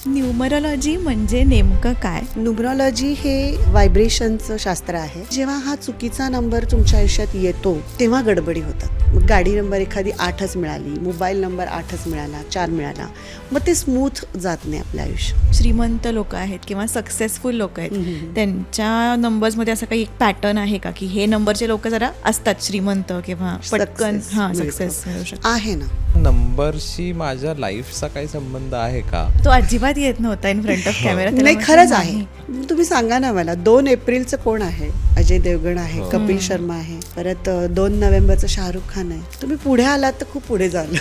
Numerology म्हणजे नेमकं काय? न्यूमरॉलॉजी हे व्हायब्रेशनचं शास्त्र आहे. जेव्हा हा चुकीचा नंबर तुमच्या आयुष्यात येतो तेव्हा गडबडी होतात. मग गाडी नंबर एखादी 8च मिळाली, मोबाईल नंबर 8च मिळाला, 4 मिळाला, मग ते स्मूथ जात नाही आपलं आयुष्य. श्रीमंत लोक आहेत किंवा सक्सेसफुल लोक आहेत, त्यांच्या नंबर्समध्ये असं काही एक पॅटर्न आहे का की हे नंबरचे लोक जरा असतात श्रीमंत किंवा पटकन सक्सेस मिळू शकतो? आहे ना. नंबरशी माझ्या लाईफचा काही संबंध आहे का? तो अजिबात येत नव्हता इन फ्रंट ऑफ कॅमेरा. नाही, खरंच आहे. तुम्ही सांगा ना मला, 2 एप्रिलचं कोण आहे? अजय देवगण आहे, कपिल शर्मा आहे, परत 2 नोव्हेंबरचं शाहरुख खान आहे. तुम्ही पुढे आलात तर खूप पुढे जाल.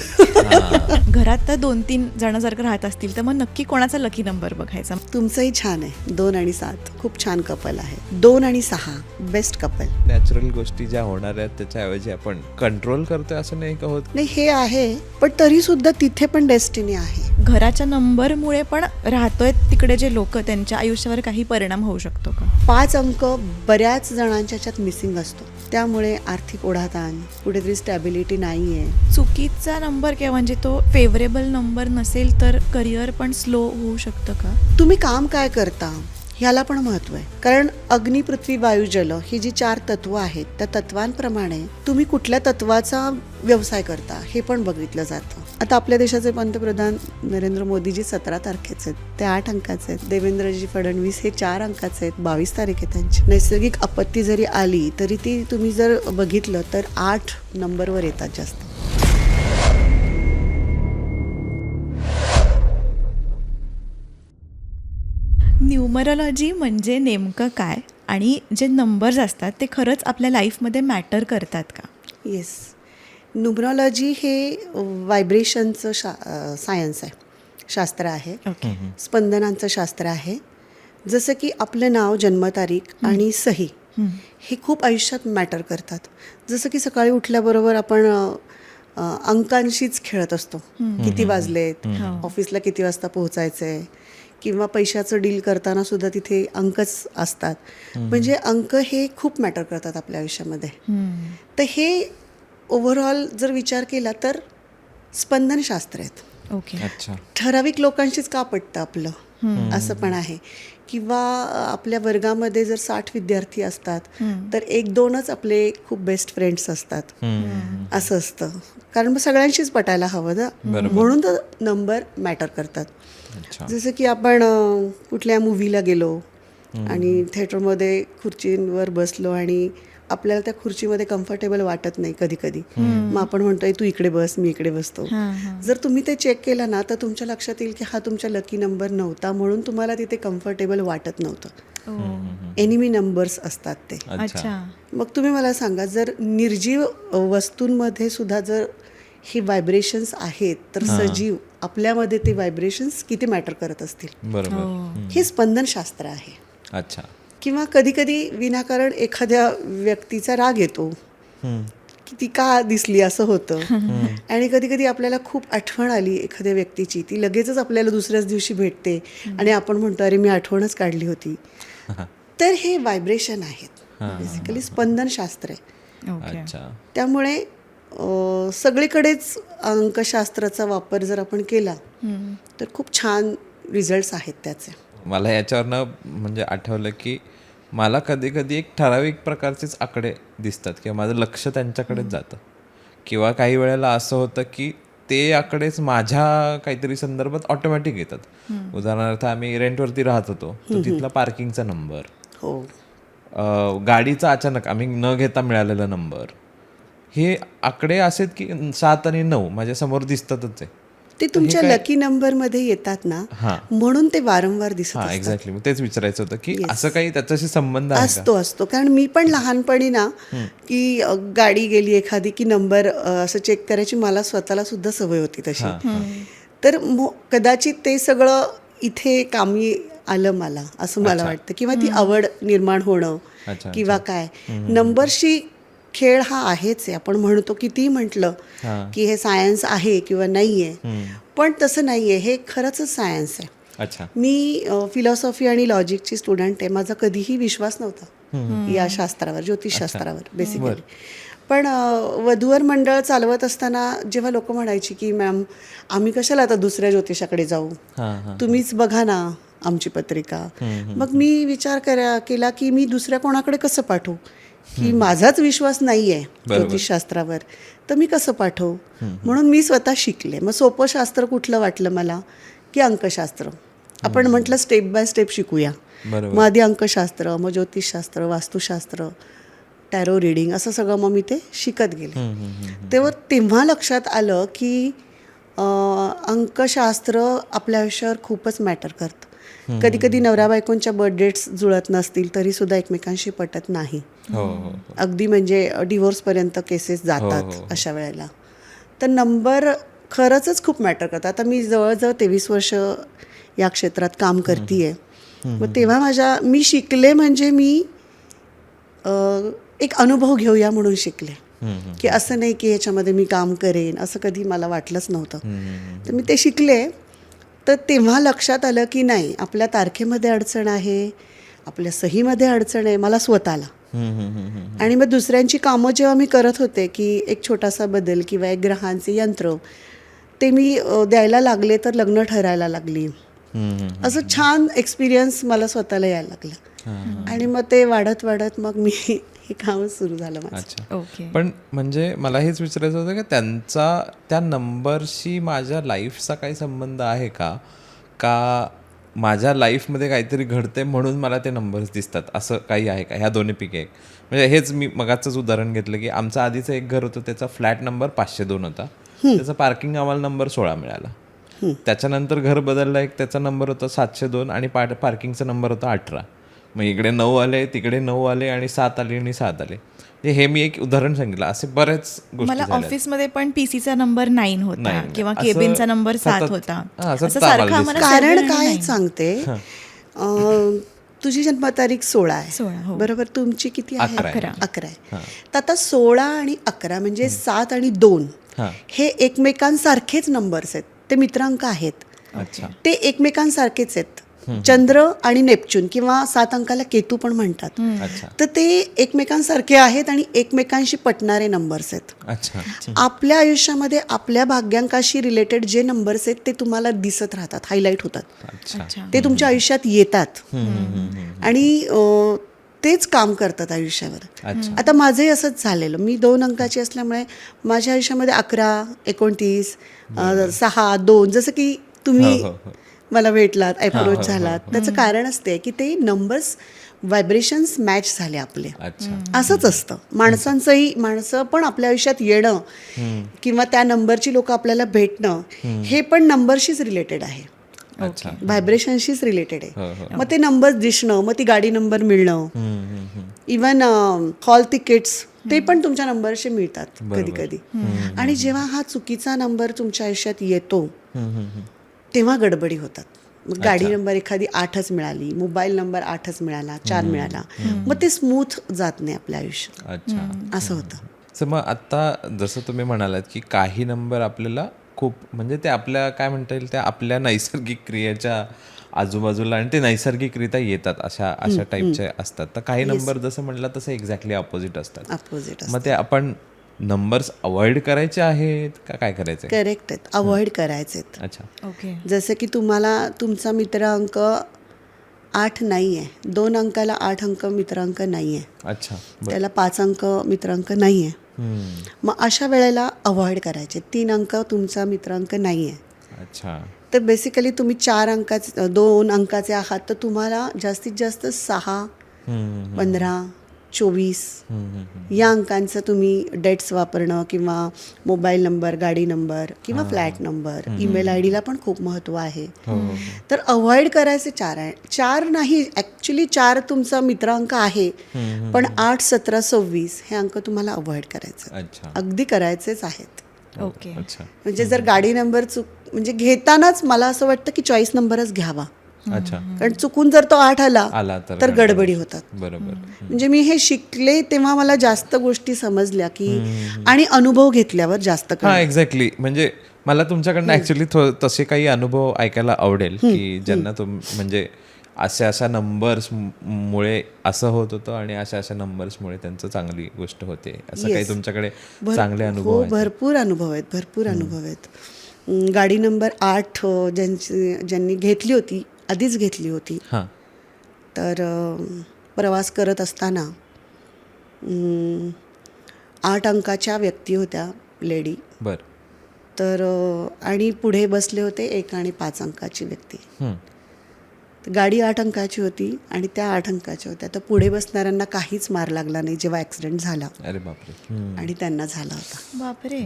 घरात तर 2-3 जणांसारखं राहत असतील तर मग नक्की कोणाचा लकी नंबर बघायचा? तुमचंही छान आहे. 2 आणि 7 खूप छान कपल आहे. 2 आणि 6 बेस्ट कपल. नॅचरल गोष्टी ज्या होणार आहेत त्याच्याऐवजी आपण कंट्रोल करतोय असं नाही का होत? नाही, हे आहे, पण तरी सुद्धा तिथे पण डेस्टिनी आहे. घराच्या नंबरमुळे पण राहतोय तिकडे जे लोक त्यांच्या आयुष्यावर काही परिणाम होऊ शकतो का? 5 अंक बऱ्याच जणांच्या ह्याच्यात मिसिंग असतो. त्यामुळे आर्थिक ओढाताण, कुठेतरी स्टॅबिलिटी नाही आहे. चुकीचा नंबर किंवा म्हणजे तो फेवरेबल नंबर नसेल तर करिअर पण स्लो होऊ शकतं का? तुम्ही काम काय करता ह्याला पण महत्व आहे. कारण अग्नी, पृथ्वी, वायू, जल ही जी 4 तत्व आहेत त्या तत्वांप्रमाणे तुम्ही कुठल्या तत्वाचा व्यवसाय करता हे पण बघितलं जातं. आता आपल्या देशाचे पंतप्रधान नरेंद्र मोदीजी 17 तारखेचे आहेत, ते 8 अंकाचे आहेत. देवेंद्रजी फडणवीस हे 4 अंकाचे आहेत, 22 तारीख आहे त्यांची. नैसर्गिक आपत्ती जरी आली तरी ती तुम्ही जर बघितलं तर 8 नंबरवर येतात जास्त. न्यूमरोलॉजी म्हणजे नेमकं काय आणि जे नंबर्स असतात ते खरंच आपल्या लाईफमध्ये मॅटर करतात का? येस, न्यूमरॉलॉजी हे व्हायब्रेशनचं सायन्स आहे, शास्त्र आहे. स्पंदनांचं शास्त्र आहे. जसं की आपलं नाव, जन्मतारीख आणि सही हे खूप आयुष्यात मॅटर करतात. जसं की सकाळी उठल्याबरोबर आपण अंकांशीच खेळत असतो. किती वाजलेत, ऑफिसला किती वाजता पोहोचायचं आहे, किंवा पैशाचं डील करताना सुद्धा तिथे अंकच असतात. म्हणजे अंक हे खूप मॅटर करतात आपल्या आयुष्यामध्ये. तर हे ओव्हरऑल जर विचार केला तर स्पंदनशास्त्र आहेत. ओके. अच्छा. ठराविक लोकांशीच का पटतं आपलं असं पण आहे. किंवा आपल्या वर्गामध्ये जर 60 विद्यार्थी असतात तर 1-2च आपले खूप बेस्ट फ्रेंड्स असतात, असं असतं. कारण मग सगळ्यांशीच पटायला हवं ना, म्हणून तर नंबर मॅटर करतात. जसं की आपण कुठल्या मूवीला गेलो आणि थिएटरमध्ये खुर्चींवर बसलो आणि आपल्याला त्या खुर्चीमध्ये कम्फर्टेबल वाटत नाही कधी कधी, मग आपण म्हणतोय तू इकडे बस, मी इकडे बसतो. जर तुम्ही ते चेक केलं ना तर तुमच्या लक्षात येईल की हा तुमच्या लकी नंबर नव्हता, म्हणून तुम्हाला तिथे कम्फर्टेबल वाटत नव्हतं. एनिमी नंबर्स असतात ते. अच्छा. मग तुम्ही मला सांगा, जर निर्जीव वस्तूंमध्ये सुद्धा जर हे व्हायब्रेशन्स आहेत तर सजीव आपल्यामध्ये ते व्हायब्रेशन्स किती मॅटर करत असतील. बरोबर. हे स्पंदनशास्त्र आहे. अच्छा. किंवा कधी कधी विनाकारण एखाद्या व्यक्तीचा राग येतो की ती का दिसली असं होतं. आणि कधी कधी आपल्याला खूप आठवण आली एखाद्या व्यक्तीची, ती लगेचच आपल्याला दुसऱ्याच दिवशी भेटते आणि आपण म्हणतो अरे मी आठवणच काढली होती. तर हे व्हायब्रेशन आहेत, बेसिकली स्पंदनशास्त्र आहे. अच्छा. त्यामुळे सगळीकडेच अंकशास्त्राचा वापर जर आपण केला तर खूप छान रिझल्ट्स आहेत त्याचे. मला याच्यावरनं म्हणजे आठवलं की मला कधी कधी एक ठराविक प्रकारचेच आकडे दिसतात किंवा माझं लक्ष त्यांच्याकडेच जातं, किंवा काही वेळेला असं होतं की ते आकडेच माझ्या काहीतरी संदर्भात ऑटोमॅटिक येतात. उदाहरणार्थ आम्ही रेंटवरती राहत होतो तर तिथला पार्किंगचा नंबर, हो, गाडीचा अचानक आम्ही न घेता मिळालेला नंबर, हे आकडे असेत की 7 आणि 9 माझ्या समोर दिसतातच आहे. ते तुमच्या लकी नंबर मध्ये येतात ना, म्हणून ते वारंवार दिसत असतात. एक्झॅक्टली. मग तेच विचारायचं होतं की असं काही त्याच्याशी संबंध आहे का? असतो. कारण मी पण लहानपणी ना की गाडी गेली एखादी की नंबर असं चेक करायची मला स्वतःला सुद्धा सवय होती तशी. तर कदाचित ते सगळं इथे कामी आलं मला, असं मला वाटतं. किंवा ती आवड निर्माण होणं किंवा काय, नंबरशी खेळ हा आहेच आहे. आपण म्हणतो कितीही म्हटलं की हे सायन्स आहे किंवा नाही आहे, पण तसं नाही आहे. हे खरंच सायन्स आहे. अच्छा. मी फिलॉसॉफी आणि लॉजिकची स्टुडंट आहे. माझा कधीही विश्वास नव्हता या शास्त्रावर, ज्योतिषशास्त्रावर बेसिकली. पण वधूवर मंडळ चालवत असताना जेव्हा लोक म्हणायची की मॅम आम्ही कशाला आता दुसऱ्या ज्योतिषाकडे जाऊ, तुम्हीच बघा ना आमची पत्रिका. मग मी विचार केला की मी दुसऱ्या कोणाकडे कसं पाठवू, की माझाच विश्वास नाही आहे ज्योतिषशास्त्रावर, तर मी कसं पाठवू. म्हणून मी स्वतः शिकले. मग सोपं शास्त्र कुठलं वाटलं मला, की अंकशास्त्र. आपण म्हटलं स्टेप बाय स्टेप शिकूया. मग आधी अंकशास्त्र, मग ज्योतिषशास्त्र, वास्तुशास्त्र, टॅरो रिडिंग, असं सगळं मग मी ते शिकत गेले. तेव्हा लक्षात आलं की अंकशास्त्र आपल्या आयुष्यावर खूपच मॅटर करतं. कधी कधी नवरा बायकोंच्या बर्थ डेट्स जुळत नसतील तरी सुद्धा एकमेकांशी पटत नाही. अगदी म्हणजे डिवोर्सपर्यंत केसेस जातात अशा वेळेला. तर नंबर खरंच खूप मॅटर करतात. आता मी जवळजवळ 23 वर्ष या क्षेत्रात काम करतीये. मग तेव्हा मी शिकले म्हणजे मी एक अनुभव घेऊया म्हणून शिकले, की असं नाही की ह्याच्यामध्ये मी काम करेन असं कधी मला वाटलंच नव्हतं. तर मी ते शिकले. तर तेव्हा लक्षात आलं की नाही, आपल्या तारखेमध्ये अडचण आहे, आपल्या सहीमध्ये अडचण आहे मला स्वतःला. आणि मग दुसऱ्यांची कामं जेव्हा मी करत होते की एक छोटासा बदल किंवा एक ग्रहांचे यंत्र ते मी द्यायला लागले तर लग्न ठरायला लागली. असं छान एक्सपिरियन्स मला स्वतःला यायला लागलं. आणि मग ते वाढत वाढत मग मी हे काम सुरू झालं माझं. अच्छा. पण म्हणजे मला हेच विचारायचं होतं की त्या नंबरशी माझ्या लाईफचा काही संबंध आहे का माझ्या लाईफमध्ये काहीतरी घडते म्हणून मला ते नंबर्स दिसतात, असं काही आहे का? ह्या दोन्हीपैकी एक. म्हणजे हेच मी मगाचंच उदाहरण घेतलं की आमचं आधीचं एक घर होतं, त्याचा फ्लॅट नंबर 502 होता, त्याचा पार्किंग आम्हाला नंबर 16 मिळाला. त्याच्यानंतर घर बदलला, एक त्याचा नंबर होता 702 आणि पार्किंगचा नंबर होता 18. मग इकडे 9 आले, तिकडे 9 आले आणि 7 आले आणि 7 आले. हे मी एक उदाहरण सांगितलं. असे बरेच गोष्टी मला ऑफिसमध्ये पण पीसीचा नंबर 9 होता किंवा केबिनचा नंबर 7 होता. कारण काय सांगते, तुझी जन्मतारीख 16 आहे बरोबर, तुमची किती आहे? 11 आहे. तर आता 16 आणि 11 म्हणजे 7 आणि 2 हे एकमेकांसारखेच नंबर्स आहेत. ते मित्रांक आहेत, ते एकमेकांसारखेच आहेत. चंद्र आणि नेपच्यून किंवा 7 अंकाला केतू पण म्हणतात. तर ते एकमेकांसारखे आहेत आणि एकमेकांशी पटणारे नंबर्स आहेत. आपल्या आयुष्यामध्ये आपल्या भाग्यांकाशी रिलेटेड जे नंबर्स आहेत ते तुम्हाला दिसत राहतात, हायलाईट होतात, ते तुमच्या आयुष्यात येतात आणि तेच काम करतात आयुष्यावर. आता माझंही असंच झालेलं. मी 2 अंकाची असल्यामुळे माझ्या आयुष्यामध्ये 11, 29, 6, 2 जसं की तुम्ही मला भेटलात, अप्रोच झालात, त्याचं कारण असते की ते नंबर्स व्हायब्रेशन्स मॅच झाले आपले. असंच असतं माणसं पण आपल्या आयुष्यात येणं किंवा त्या नंबरची लोक आपल्याला भेटणं हे पण नंबरशीच रिलेटेड आहे, व्हायब्रेशनशीच रिलेटेड आहे. मग ते नंबर्स दिसणं, मग ती गाडी नंबर मिळणं, इवन हॉल तिकीट्स ते पण तुमच्या नंबरशी मिळतात कधी कधी. आणि जेव्हा हा चुकीचा नंबर तुमच्या आयुष्यात येतो तेव्हा गडबडी होतात. मग गाडी नंबर एखादी 8च मिळाली, मोबाईल नंबर 8च मिळाला, 4 मिळाला, मग ते स्मूथ जात नाही आपल्या आयुष्यात, असं होतं. मग आता जसं तुम्ही म्हणालात की काही नंबर आपल्याला खूप म्हणजे ते आपल्या काय म्हणता येईल त्या आपल्या नैसर्गिक क्रियेच्या आजूबाजूला आणि ते नैसर्गिकरित्या येतात अशा टाईपचे असतात. तर काही नंबर जसं म्हटलं तसं एक्झॅक्टली अपोजिट असतात. मग ते आपण नंबर्स अवॉइड करायचे आहेत का काय करायचं? करेक्ट आहेत, अवॉइड करायचे आहेत. अच्छा. जसं की तुम्हाला तुमचा मित्र अंक 8 नाही आहे, 2 अंकाला 8 अंक मित्रांक नाही आहे. अच्छा. त्याला 5 अंक मित्रांक नाही आहे. मग अशा वेळेला अवॉइड करायचे. 3 अंक तुमचा मित्रांक नाही आहे. अच्छा. तर बेसिकली तुम्ही 2 अंकाचे आहात तर तुम्हाला जास्तीत जास्त 6, 15, 24 या अंकांचं तुम्ही डेट्स वापरणं किंवा मोबाईल नंबर, गाडी नंबर किंवा फ्लॅट नंबर, ईमेल आय डीला पण खूप महत्त्व आहे. तर अवॉइड करायचे 4 आहे. 4 नाही, ॲक्च्युली 4 तुमचा मित्रांक आहे, पण 8, 17, 26 हे अंक तुम्हाला अवॉइड करायचे, अगदी करायचेच आहेत. म्हणजे जर गाडी नंबर म्हणजे घेतानाच मला असं वाटतं की चॉईस नंबरच घ्यावा. कारण चुकून जर तो 8 आला तर गडबडी होतात. बरोबर. म्हणजे मी हे शिकले तेव्हा मला जास्त गोष्टी समजल्या की आणि अनुभव घेतल्यावर जास्त. एक्झॅक्टली. म्हणजे मला तुमच्याकडनं ऍक्च्युली तसे काही अनुभव ऐकायला आवडेल की ज्यांना म्हणजे अशा नंबर्स मुळे असं होत होतं आणि अशा नंबर्समुळे त्यांचं चांगली गोष्ट होते, असं काही तुमच्याकडे चांगले अनुभव हो, आहेत? भरपूर अनुभव आहेत. गाडी नंबर 8 ज्यांनी घेतली होती, आधीच घेतली होती, हां. तर प्रवास करत असताना 8 अंकाच्या व्यक्ती होत्या, लेडी. बर. तर आणि पुढे बसले होते 1 आणि 5 अंकाची व्यक्ती. हं. तर गाडी 8 अंकाची होती आणि त्या 8 अंकाच्या होत्या. तर पुढे बसणाऱ्यांना काहीच मार लागला नाही जेव्हा ॲक्सिडेंट झाला अरे बापरे. हं. आणि त्यांना झाला होता. बापरे.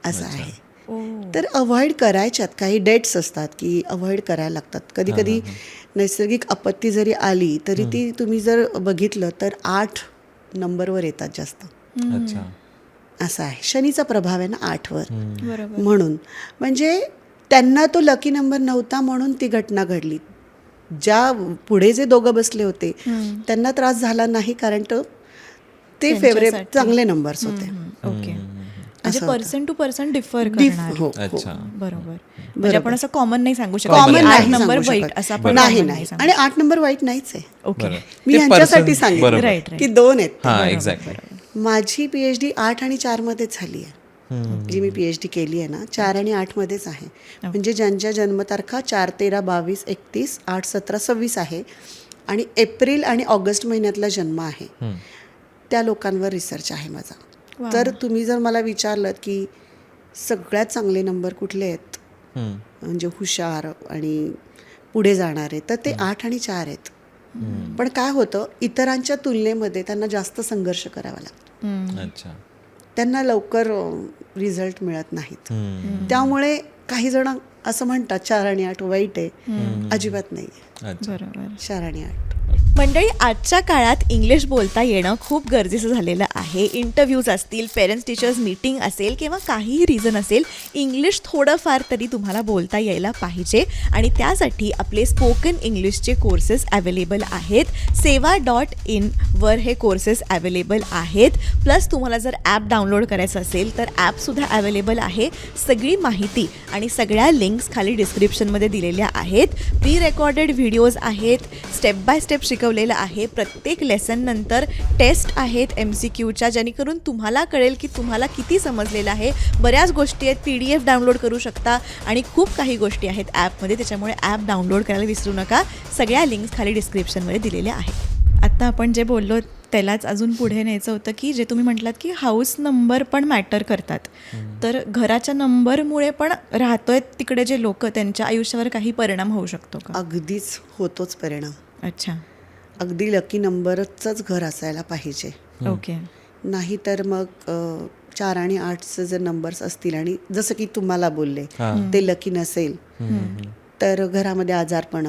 असं आहे. ओ. तर अवॉइड करायच्यात. काही डेट्स असतात की अवॉइड करायला लागतात. कधी कधी नैसर्गिक आपत्ती जरी आली तरी ती तुम्ही जर बघितलं तर 8 नंबरवर येतात जास्त. अच्छा. असं आहे. शनीचा प्रभाव आहे ना 8वर, बरोबर. म्हणून म्हणजे त्यांना तो लकी नंबर नव्हता म्हणून ती घटना घडली. ज्या पुढे जे दोघं बसले होते त्यांना त्रास झाला नाही, कारण ते फेवरेट चांगले नंबर्स होते. ओके. म्हणजे पर्सन टू पर्सन डिफर हो, करणार. अच्छा. बरोबर. म्हणजे आपण असं कॉमन नाही सांगू शकत कॉमन की 8 नाही नंबर सांगू वाईट शकत. असं आपण नाही common नाही सांगू आणि 8 नंबर वाईट नाहीच आहे. ओके. बरं. मी ते यांच्यासाठी person- सांगितलं बरोबर. राईट की 2 आहेत ते. हां, एक्झॅक्टली. माझी PhD 8 आणि 4 मध्येच झाली आहे. जी मी PhD केली आहे ना, 4 आणि 8 मध्येच आहे. म्हणजे ज्यांच्या जन्मतारखा 4, 13, 22, 31, 8, 17, 26 आहे आणि एप्रिल आणि ऑगस्ट महिन्यातला जन्म आहे, त्या लोकांवर रिसर्च आहे माझा. तर तुम्ही जर मला विचारलं की सगळ्यात चांगले नंबर कुठले आहेत, म्हणजे हुशार आणि पुढे जाणारे, तर ते 8 आणि 4 आहेत. पण काय होतं, इतरांच्या तुलनेमध्ये त्यांना जास्त संघर्ष करावा लागतो. अच्छा. त्यांना लवकर रिझल्ट मिळत नाहीत. त्यामुळे काही जण असं म्हणतात 4 आणि 8 वाईट आहे. अजिबात नाही आहे. अच्छा. बरोबर. 4 आणि 8. मंडळी, आजच्या काळात इंग्लिश बोलता येणं खूप गरजेचं झालेलं आहे. इंटरव्ह्यूज असतील, पेरेंट्स टीचर्स मीटिंग असेल किंवा काहीही रिझन असेल, इंग्लिश थोडंफार तरी तुम्हाला बोलता यायला पाहिजे. आणि त्यासाठी आपले स्पोकन इंग्लिशचे कोर्सेस अवेलेबल आहेत. seva.in वर हे कोर्सेस अवेलेबल आहेत. प्लस तुम्हाला जर ॲप डाउनलोड करायचं असेल तर ॲपसुद्धा अवेलेबल आहे. सगळी माहिती आणि सगळ्या लिंक्स खाली डिस्क्रिप्शनमध्ये दिलेल्या आहेत. प्री रेकॉर्डेड व्हिडिओज आहेत, स्टेप बाय स्टेप शिकवलेलं आहे. प्रत्येक लेसन नंतर टेस्ट आहेत MCQच्या, जेणेकरून तुम्हाला कळेल की तुम्हाला किती समजलेलं आहे. बऱ्याच गोष्टी आहेत, PDF डाउनलोड करू शकता आणि खूप काही गोष्टी आहेत ॲपमध्ये. त्याच्यामुळे ॲप डाउनलोड करायला विसरू नका. सगळ्या लिंक्स खाली डिस्क्रिप्शनमध्ये दिलेल्या आहेत. आत्ता आपण जे बोललो त्यालाच अजून पुढे न्यायचं होतं की जे तुम्ही म्हटलात की हाऊस नंबर पण मॅटर करतात. तर घराच्या नंबरमुळे पण राहतोय तिकडे जे लोक, त्यांच्या आयुष्यावर काही परिणाम होऊ शकतो का? अगदीच होतोच परिणाम. अच्छा. अगदी लकी नंबरचंच घर असायला पाहिजे. ओके. नाही तर मग 4 आणि 8चे जर नंबर्स असतील आणि जसं की तुम्हाला बोलले ते लकी नसेल तर घरामध्ये आजारपण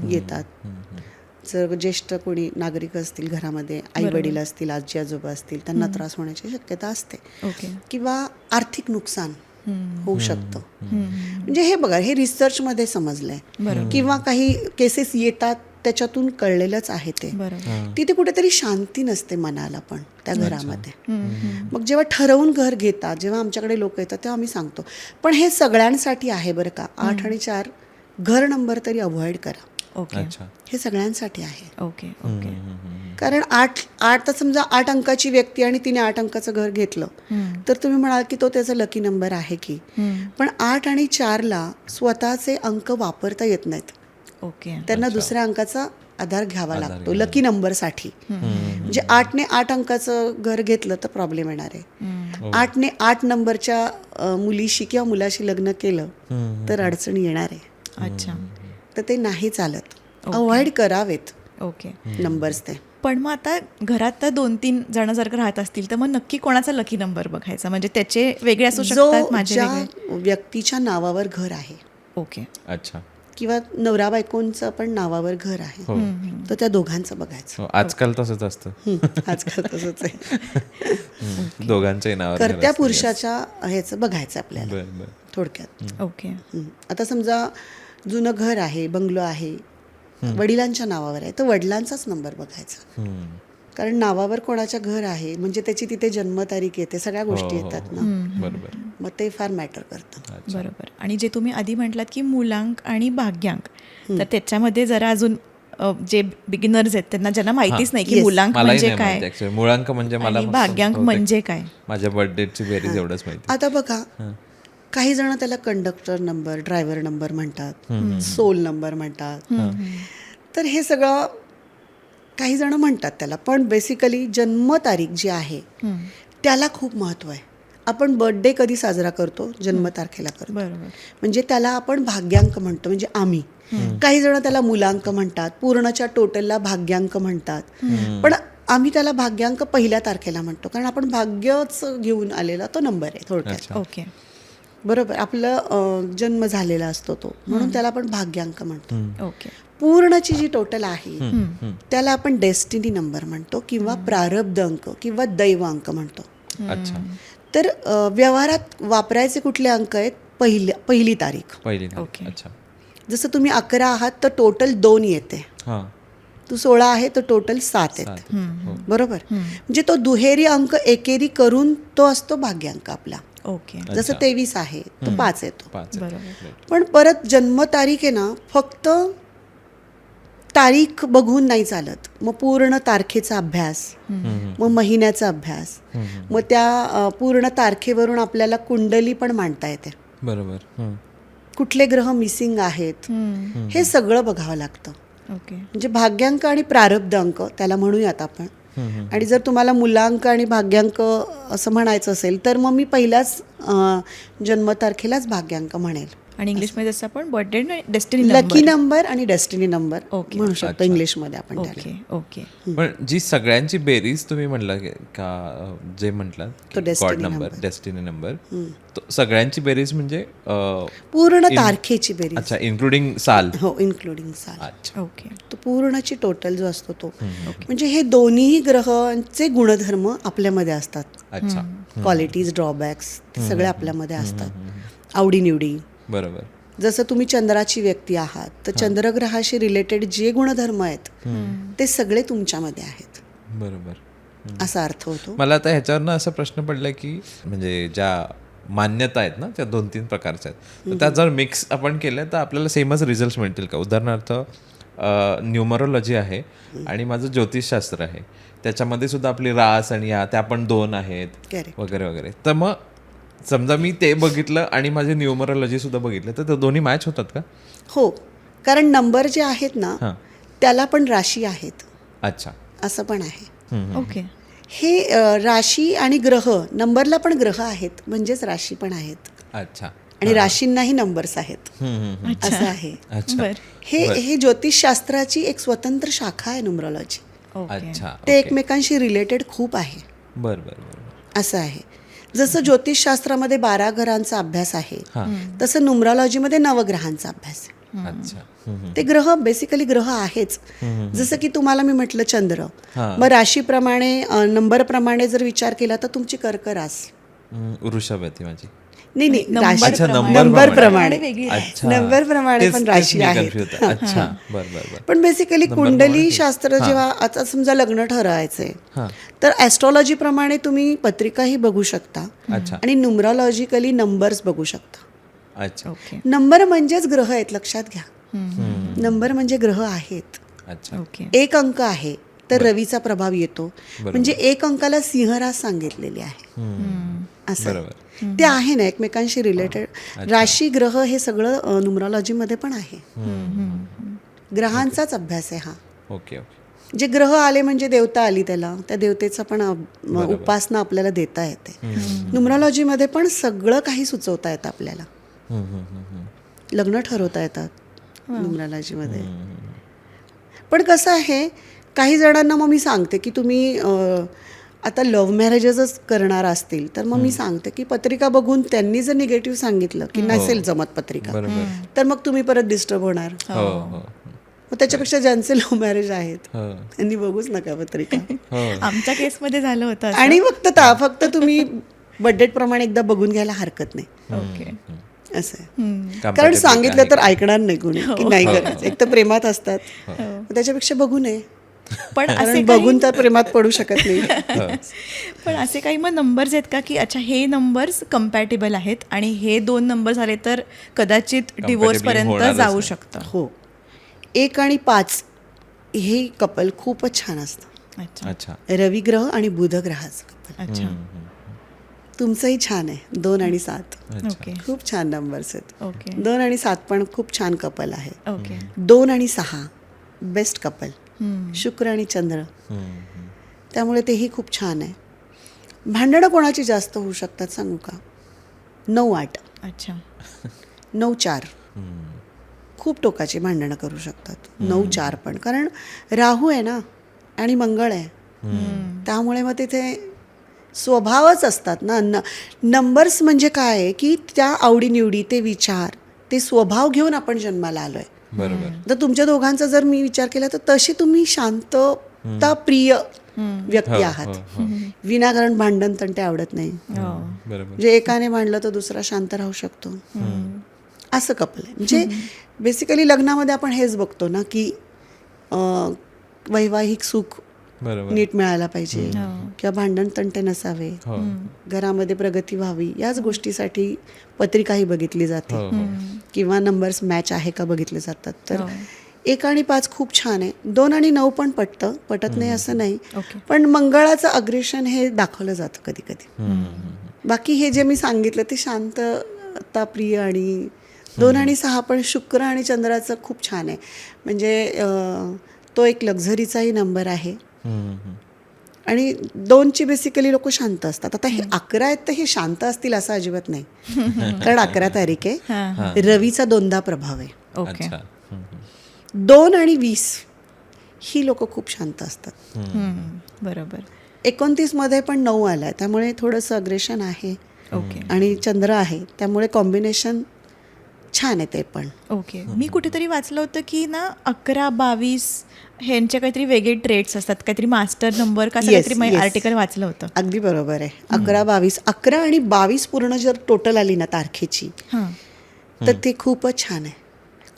येतात. जर ज्येष्ठ कोणी नागरिक असतील घरामध्ये, आई वडील असतील, आजी आजोबा असतील, त्यांना त्रास होण्याची शक्यता असते. ओके. किंवा आर्थिक नुकसान होऊ शकतं. म्हणजे हे बघा, हे रिसर्चमध्ये समजलंय. किंवा काही केसेस येतात त्याच्यातून कळलेलंच आहे ते. तिथे कुठेतरी शांती नसते मनाला पण त्या घरामध्ये. मग जेव्हा ठरवून घर घेतात, जेव्हा आमच्याकडे लोक येतात तेव्हा आम्ही सांगतो, पण हे सगळ्यांसाठी आहे बरं का. 8 आणि 4 घर नंबर तरी अवॉइड करा. ओके. हे सगळ्यांसाठी आहे. ओके. ओके. कारण 8 तर समजा 8 अंकाची व्यक्ती आणि तिने 8 अंकाचं घर घेतलं तर तुम्ही म्हणाल की तो त्याचा लकी नंबर आहे की. पण 8 आणि 4ला स्वतःचे अंक वापरता येत नाहीत. ओके. त्यांना दुसऱ्या अंकाचा आधार घ्यावा लागतो लकी नंबरसाठी. म्हणजे 8ने 8 अंकाचं घर घेतलं तर प्रॉब्लेम येणार आहे. 8ने 8 नंबरच्या मुलीशी किंवा मुलाशी लग्न केलं तर अडचणी येणार आहे. अच्छा. तर ते नाही चालत. अवॉइड करावेत ओके. नंबर्स ते. पण मग आता घरात तर 2-3 जण जर का राहत असतील तर मग नक्की कोणाचा लकी नंबर बघायचा? म्हणजे त्याचे वेगळे असू शकतात, माझे ज्या वेगळे. व्यक्तीच्या नावावर घर आहे. ओके. अच्छा. किंवा नवरा बायकोंचं पण नावावर घर आहे, तर त्या दोघांचं बघायचं. आजकाल तसंच असतं. आजकाल तसंच आहे. दोघांच्याही नावावर घर करत्या असतं. पुरुषाच्या ह्याचं बघायचं आपल्याला बरं, बरं. थोडक्यात. ओके. आता समजा जुनं घर आहे, बंगलो आहे, वडिलांच्या नावावर आहे, तर वडिलांचाच नंबर बघायचा. कारण नावावर कोणाच्या घर आहे म्हणजे त्याची तिथे जन्मतारीख येते, सगळ्या गोष्टी येतात ना, बरोबर. मग ते फार मॅटर करतं. बरोबर. आणि जे तुम्ही आधी म्हटलात की मूलांक आणि भाग्यांक, तर त्याच्यामध्ये जरा अजून जे बिगिनर्स आहेत त्यांना ज्यांना माहितीच नाही की Yes. मूलांक मलाही म्हणजे नाही काय माहिती ऍक्च्युअली. मुळांक म्हणजे मला आणि फक्त भाग्यांक बहुतेक म्हणजे काय. माझ्या बर्थडेची बेरीज एवढंच माहिती. आता बघा, काही जण त्याला कंडक्टर नंबर, ड्रायव्हर नंबर म्हणतात, सोल नंबर म्हणतात. तर हे सगळं काही जण म्हणतात त्याला, पण बेसिकली जन्मतारीख जी आहे त्याला खूप महत्त्व आहे. आपण बर्थडे कधी साजरा करतो? जन्मतारखेला करतो. बरोबर. म्हणजे त्याला आपण भाग्यांक म्हणतो, म्हणजे आम्ही. काही जण त्याला मुलांक म्हणतात, पूर्णच्या टोटलला भाग्यांक म्हणतात, पण आम्ही त्याला भाग्यांक पहिल्या तारखेला म्हणतो, कारण आपण भाग्यच घेऊन आलेला तो नंबर आहे थोडक्यात. ओके. बरोबर, आपलं जन्म झालेला असतो तो, म्हणून त्याला आपण भाग्यांक म्हणतो. ओके. पूर्णची जी टोटल आहे त्याला आपण डेस्टिनी नंबर म्हणतो, किंवा प्रारब्ध अंक किंवा दैव अंक म्हणतो. अच्छा. तर व्यवहारात वापरायचे कुठले अंक आहेत? पहिली तारीख. पहिली. ओके. अच्छा. जसं तुम्ही 11 आहात तर टोटल 2 येते, हां. तू 16 आहे तर टोटल 7 येते. बरोबर, म्हणजे तो दुहेरी अंक एकेरी करून तो असतो भाग्यांक आपला. ओके. जसं 23 आहे तो 5 येतो. 5. बरोबर. पण परत जन्मतारीख आहे ना, फक्त तारीख बघून नाही चालत. मग पूर्ण तारखेचा अभ्यास, मग महिन्याचा अभ्यास, मग त्या पूर्ण तारखेवरून आपल्याला कुंडली पण मांडता येते. बरोबर. कुठले ग्रह मिसिंग आहेत हे सगळं बघावं लागतं. ओके. म्हणजे भाग्यांक आणि प्रारब्ध अंक त्याला म्हणूयात आपण. आणि जर तुम्हाला मुलांक आणि भाग्यांक असं म्हणायचं असेल तर मग मी पहिल्याच जन्मतारखेलाच भाग्यांक म्हणेल. आणि इंग्लिशमध्ये जसं आपण बर्थडे डेस्टिनी लकी नंबर आणि डेस्टिनी नंबर ओके. म्हणू शकतो इंग्लिशमध्ये आपण त्याला. ओके. ओके. पण जी सगळ्यांची बेरीज तुम्ही म्हणला का, जे म्हटलं तो God destiny number, number. Destiny number, सगळ्यांची बेरीज म्हणजे पूर्ण तारखेची बेरीज. अच्छा, इन्क्लुडिंग साल. हो, इन्क्लुडिंग साल. अच्छा. ओके. तो पूर्णची टोटल जो असतो तो. म्हणजे हे दोन्ही ग्रहांचे गुणधर्म आपल्यामध्ये असतात. अच्छा. क्वालिटीज, ड्रॉबॅक्स सगळे आपल्यामध्ये असतात. आवडीनिवडी. बरोबर. जसं तुम्ही चंद्राची व्यक्ती आहात तर चंद्रग्रहाशी रिलेटेड जे गुणधर्म आहेत ते सगळे तुमच्यामध्ये आहेत, बरोबर. असा अर्थ होतो. मला आता ह्याच्यावरनं असा प्रश्न पडला की म्हणजे ज्या मान्यता आहेत ना त्या 2-3 प्रकारच्या आहेत, तर त्या जर मिक्स आपण केल्या तर आपल्याला सेमच रिझल्ट मिळतील का? उदाहरणार्थ न्यूमरोलॉजी आहे आणि माझं ज्योतिषशास्त्र आहे, त्याच्यामध्ये सुद्धा आपली रास आणि त्या पण 2 आहेत Correct. वगैरे वगैरे. तर मग समजा मी ते बघितलं आणि माझे न्यूमरोलॉजी सुद्धा बघितलं तर ते दोन्ही मॅच होतात का? हो, कारण नंबर जे आहेत ना हां. त्याला पण राशी आहेत, अच्छा. असं पण आहे. ओके. हे राशी आणि ग्रह, नंबरला पण ग्रह आहेत म्हणजेच राशी पण आहेत, अच्छा. आणि राशींनाही नंबर्स आहेत, अच्छा. असं आहे. अच्छा. बर. हे ज्योतिषशास्त्राची एक स्वतंत्र शाखा आहे न्यूमरोलॉजी. ओके. अच्छा. ते एकमेकांशी रिलेटेड खूप आहे, बर बर बर. असं आहे. जसं ज्योतिषशास्त्रामध्ये 12 घरांचा अभ्यास आहे हां. तसं न्यूमरोलॉजीमध्ये नवग्रहांचा अभ्यास आहे. अच्छा. ते ग्रह बेसिकली ग्रह आहेच. जसं की तुम्हाला मी म्हटलं चंद्र, हां. मग राशीप्रमाणे नंबरप्रमाणे जर विचार केला तर तुमची कर्क रास. वृषभ आहे ती माझी. नाही नंबर अच्छा, प्रमाणे. नंबर प्रमाणे वेगळी आहे. अच्छा. नंबरप्रमाणे पण तेच राशी मी आहेत. confused आहे. अच्छा. बर बर बर. पण बेसिकली कुंडली शास्त्र जेव्हा आता समजा लग्न ठरवायचंय हां. तर ॲस्ट्रॉलॉजी प्रमाणे तुम्ही पत्रिकाही बघू शकता अच्छा. आणि न्यूमरोलॉजिकली नंबर्स बघू शकता. अच्छा. ओके. नंबर म्हणजेच ग्रह आहेत, लक्षात घ्या. नंबर म्हणजे ग्रह आहेत. अच्छा. ओके. एक अंक आहे तर रवीचा प्रभाव येतो, म्हणजे एक अंकाला सिंहरास सांगितलेली आहे, असं बरोबर. ते आहे ना एकमेकांशी रिलेटेड. राशी ग्रह हे सगळं न्यूमरोलॉजीमध्ये पण आहे. ग्रहांचाच अभ्यास आहे हा. Okay okay. जे ग्रह आले म्हणजे देवता आली, त्याला त्या देवतेचा पण उपासना आपल्याला देता येते. न्यूमरोलॉजीमध्ये पण सगळं काही सुचवता येतं आपल्याला, लग्न ठरवता येतात न्यूमरोलॉजीमध्ये. पण कसं आहे, काही जणांना मग मी सांगते की तुम्ही आता लव्ह मॅरेजेसच करणार असतील तर मग मी सांगते की पत्रिका बघून त्यांनी जर निगेटिव्ह सांगितलं की नसेल जमत पत्रिका, बरोबर. तर मग तुम्ही परत डिस्टर्ब होणार. हो हो मग त्याच्यापेक्षा ज्यांचे लव्ह मॅरेज आहेत हो त्यांनी बघूच नका पत्रिका. हो. आमच्या केसमध्ये झालं होतं असं. आणि फक्त तुम्ही बर्थडेट प्रमाणे एकदा बघून घ्यायला हरकत नाही, ओके. असं आहे. कारण Compatibility सांगितलं आहे तर का? ऐकणार नाही कोणी की नाही करायचं. एक तर प्रेमात असतात, मग त्याच्यापेक्षा बघू नये. पण असे कारण काही बघून तर प्रेमात पडू शकत नाही. पण असे काही मग नंबर्स आहेत का की अच्छा हे नंबर्स कम्पॅटेबल आहेत आणि हे 2 नंबर झाले तर कदाचित डिवोर्स पर्यंत होणारच जाऊ नाही. शकतं. हो, 1 आणि 5 हे कपल खूपच छान असतं. अच्छा अच्छा. रवी ग्रह आणि बुध ग्रहाचं कपल अच्छा तुमचंही छान आहे. 2 आणि 7 ओके खूप छान नंबर्स आहेत. ओके 2 आणि 7 पण खूप छान कपल आहे. ओके 2 आणि 6 बेस्ट कपल. शुक्र आणि चंद्र, त्यामुळे तेही खूप छान आहे. भांडणं कोणाची जास्त होऊ शकतात सांगू का? 9-8, अच्छा 9-4 खूप टोकाची भांडणं करू शकतात. 9-4 पण, कारण राहू आहे ना आणि मंगळ आहे. त्यामुळे मग तिथे स्वभावच असतात ना. नंबर्स म्हणजे काय आहे की त्या आवडीनिवडी, ते विचार, ते स्वभाव घेऊन आपण जन्माला आलोय. बरोबर. तर तुमच्या दोघांचा जर मी विचार केला तर तशी तुम्ही शांतता प्रिय व्यक्ती आहात. विनाकारण भांडण तंटे आवडत नाही. बरोबर. जे एकाने भांडलं तर दुसरा शांत राहू शकतो. असं कपल आहे. म्हणजे बेसिकली लग्नामध्ये आपण हेच बघतो ना की वैवाहिक सुख बरोबर. नीट मिळायला पाहिजे किंवा भांडण तंटे नसावे, हो. घरामध्ये प्रगती व्हावी, याच गोष्टीसाठी पत्रिकाही बघितली जाते हो, हो. किंवा नंबर्स मॅच आहे का बघितले जातात. तर 1 आणि 5 खूप छान आहे. 2 आणि 9 पण पटत नाही असं नाही, ओके. पण मंगळाचं अग्रेशन हे दाखवलं जातं कधी कधी. बाकी हे जे मी सांगितलं ते शांतता प्रिय आणि 2 आणि 6 पण शुक्र आणि चंद्राचं खूप छान आहे. म्हणजे तो एक लक्झरीचाही नंबर आहे. आणि 2ची बेसिकली लोक शांत असतात. आता हे 11 आहेत तर हे शांत असतील असं अजिबात नाही, कारण 11 तारीख आहे, रवीचा 2दा प्रभाव आहे. ओके अच्छा. 2 आणि 20 ही लोक खूप शांत असतात. बरोबर 29 मध्ये पण 9 आलाय, त्यामुळे थोडंसं अग्रेशन आहे. ओके आणि चंद्र आहे, त्यामुळे कॉम्बिनेशन छान आहे ते पण. ओके मी कुठेतरी वाचलं होतं की ना 11-22 ह्यांचे काहीतरी वेगळे ट्रेड्स असतात, काहीतरी मास्टर नंबर का असं Yes, काहीतरी yes. आर्टिकल वाचलं होतं. अगदी बरोबर आहे. 11-22 11 आणि 22 पूर्ण जर टोटल आली ना तारखेची हां तर ते खूपच छान आहे.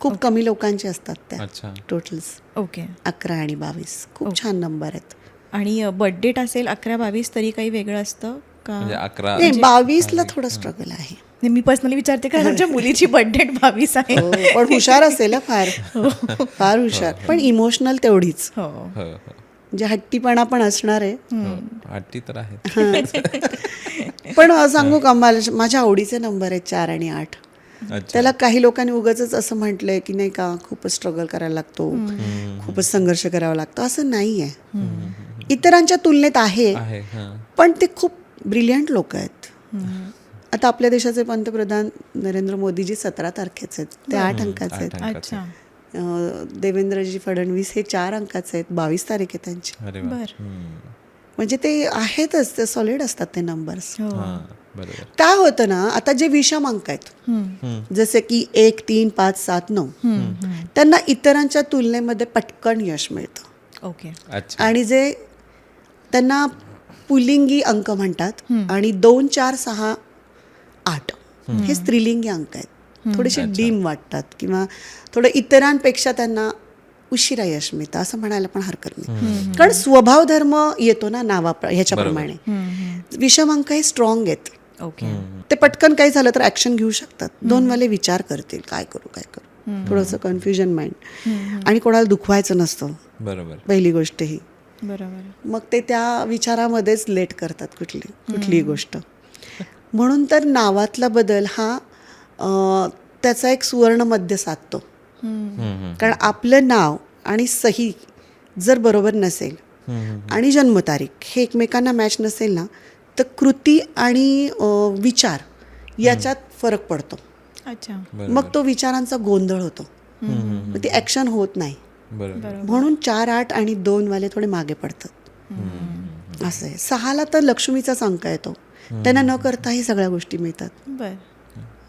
खूप कमी लोकांचे असतात त्या अच्छा. टोटल्स. ओके 11 आणि 22 खूप छान नंबर आहेत. आणि बर्थ डेट असेल 11-22 तरी काही वेगळं असतं का? म्हणजे 11. नाही, 22ला थोडं स्ट्रगल आहे. नाही, मी पर्सनली विचारते कारण आमच्या मुलीची बर्थ डेट 22 आहे. हो, पण हुशार असेल हा फार, फार हुशार, पण इमोशनल तेवढीच. हो हो, हो. म्हणजे हट्टीपणा पण असणार आहे. हो. हट्टी तर आहे. पण सांगू का, माझ्या आवडीचे नंबर आहेत 4 आणि 8. अच्छा. त्याला काही लोकांनी उगाचच असं म्हटलंय की नाही का खूपच स्ट्रगल करायला लागतो, खूपच संघर्ष करावा लागतो. असं नाही आहे. इतरांच्या तुलनेत आहे, आहे. हां. पण ते खूप ब्रिलियंट लोक आहेत. आता आपल्या देशाचे पंतप्रधान नरेंद्र मोदीजी 17 तारखेचे आहेत, ते 8 अंकाचे आहेत. अच्छा देवेंद्रजी फडणवीस हे 4 अंकाचे आहेत, 22 तारीख आहे त्यांची. अरे वा. बर म्हणजे ते आहेतच, ते सॉलिड असतात ते नंबर्स. हो हां, बरोबर. काय होतं ना, आता जे विषम अंक आहेत जसे की 1, 3, 5, 7, 9 त्यांना इतरांच्या तुलनेमध्ये पटकन यश मिळतं. ओके अच्छा. आणि जे त्यांना पुल्लिंगी अंक म्हणतात आणि 2, 4, 6, 8 हे स्त्रीलिंगी अंक आहेत. थोडेसे डीम वाटतात किंवा थोडं इतरांपेक्षा त्यांना उशिरा यश मिळतं असं म्हणायला पण हरकत नाही, कारण स्वभाव धर्म येतो ना ह्याच्याप्रमाणे. विषम अंक हे स्ट्रॉंग आहेत. ओके ते पटकन काही झालं तर ऍक्शन घेऊ शकतात. 2 वाले विचार करतील, काय करू, थोडंसं कन्फ्युजन माइंड, आणि कोणाला दुखवायचं नसतं बरोबर. पहिली गोष्ट ही. बरोबर मग ते त्या विचारामध्येच लेट करतात कुठलीही गोष्ट. म्हणून तर नावातला बदल हा त्याचा एक सुवर्ण मध्य साधतो. कारण आपलं नाव आणि सही जर बरोबर नसेल आणि जन्मतारीख हे एकमेकांना मॅच नसेल ना, तर कृती आणि विचार याच्यात फरक पडतो. अच्छा मग तो विचारांचा गोंधळ होतो, मग ती ॲक्शन होत नाही. बरोबर. म्हणून 4, 8 आणि 2 वाले थोडे मागे पडतात. असं आहे. 6ला तर लक्ष्मीचाच अंक येतो, त्यांना न करताही सगळ्या गोष्टी मिळतात. बर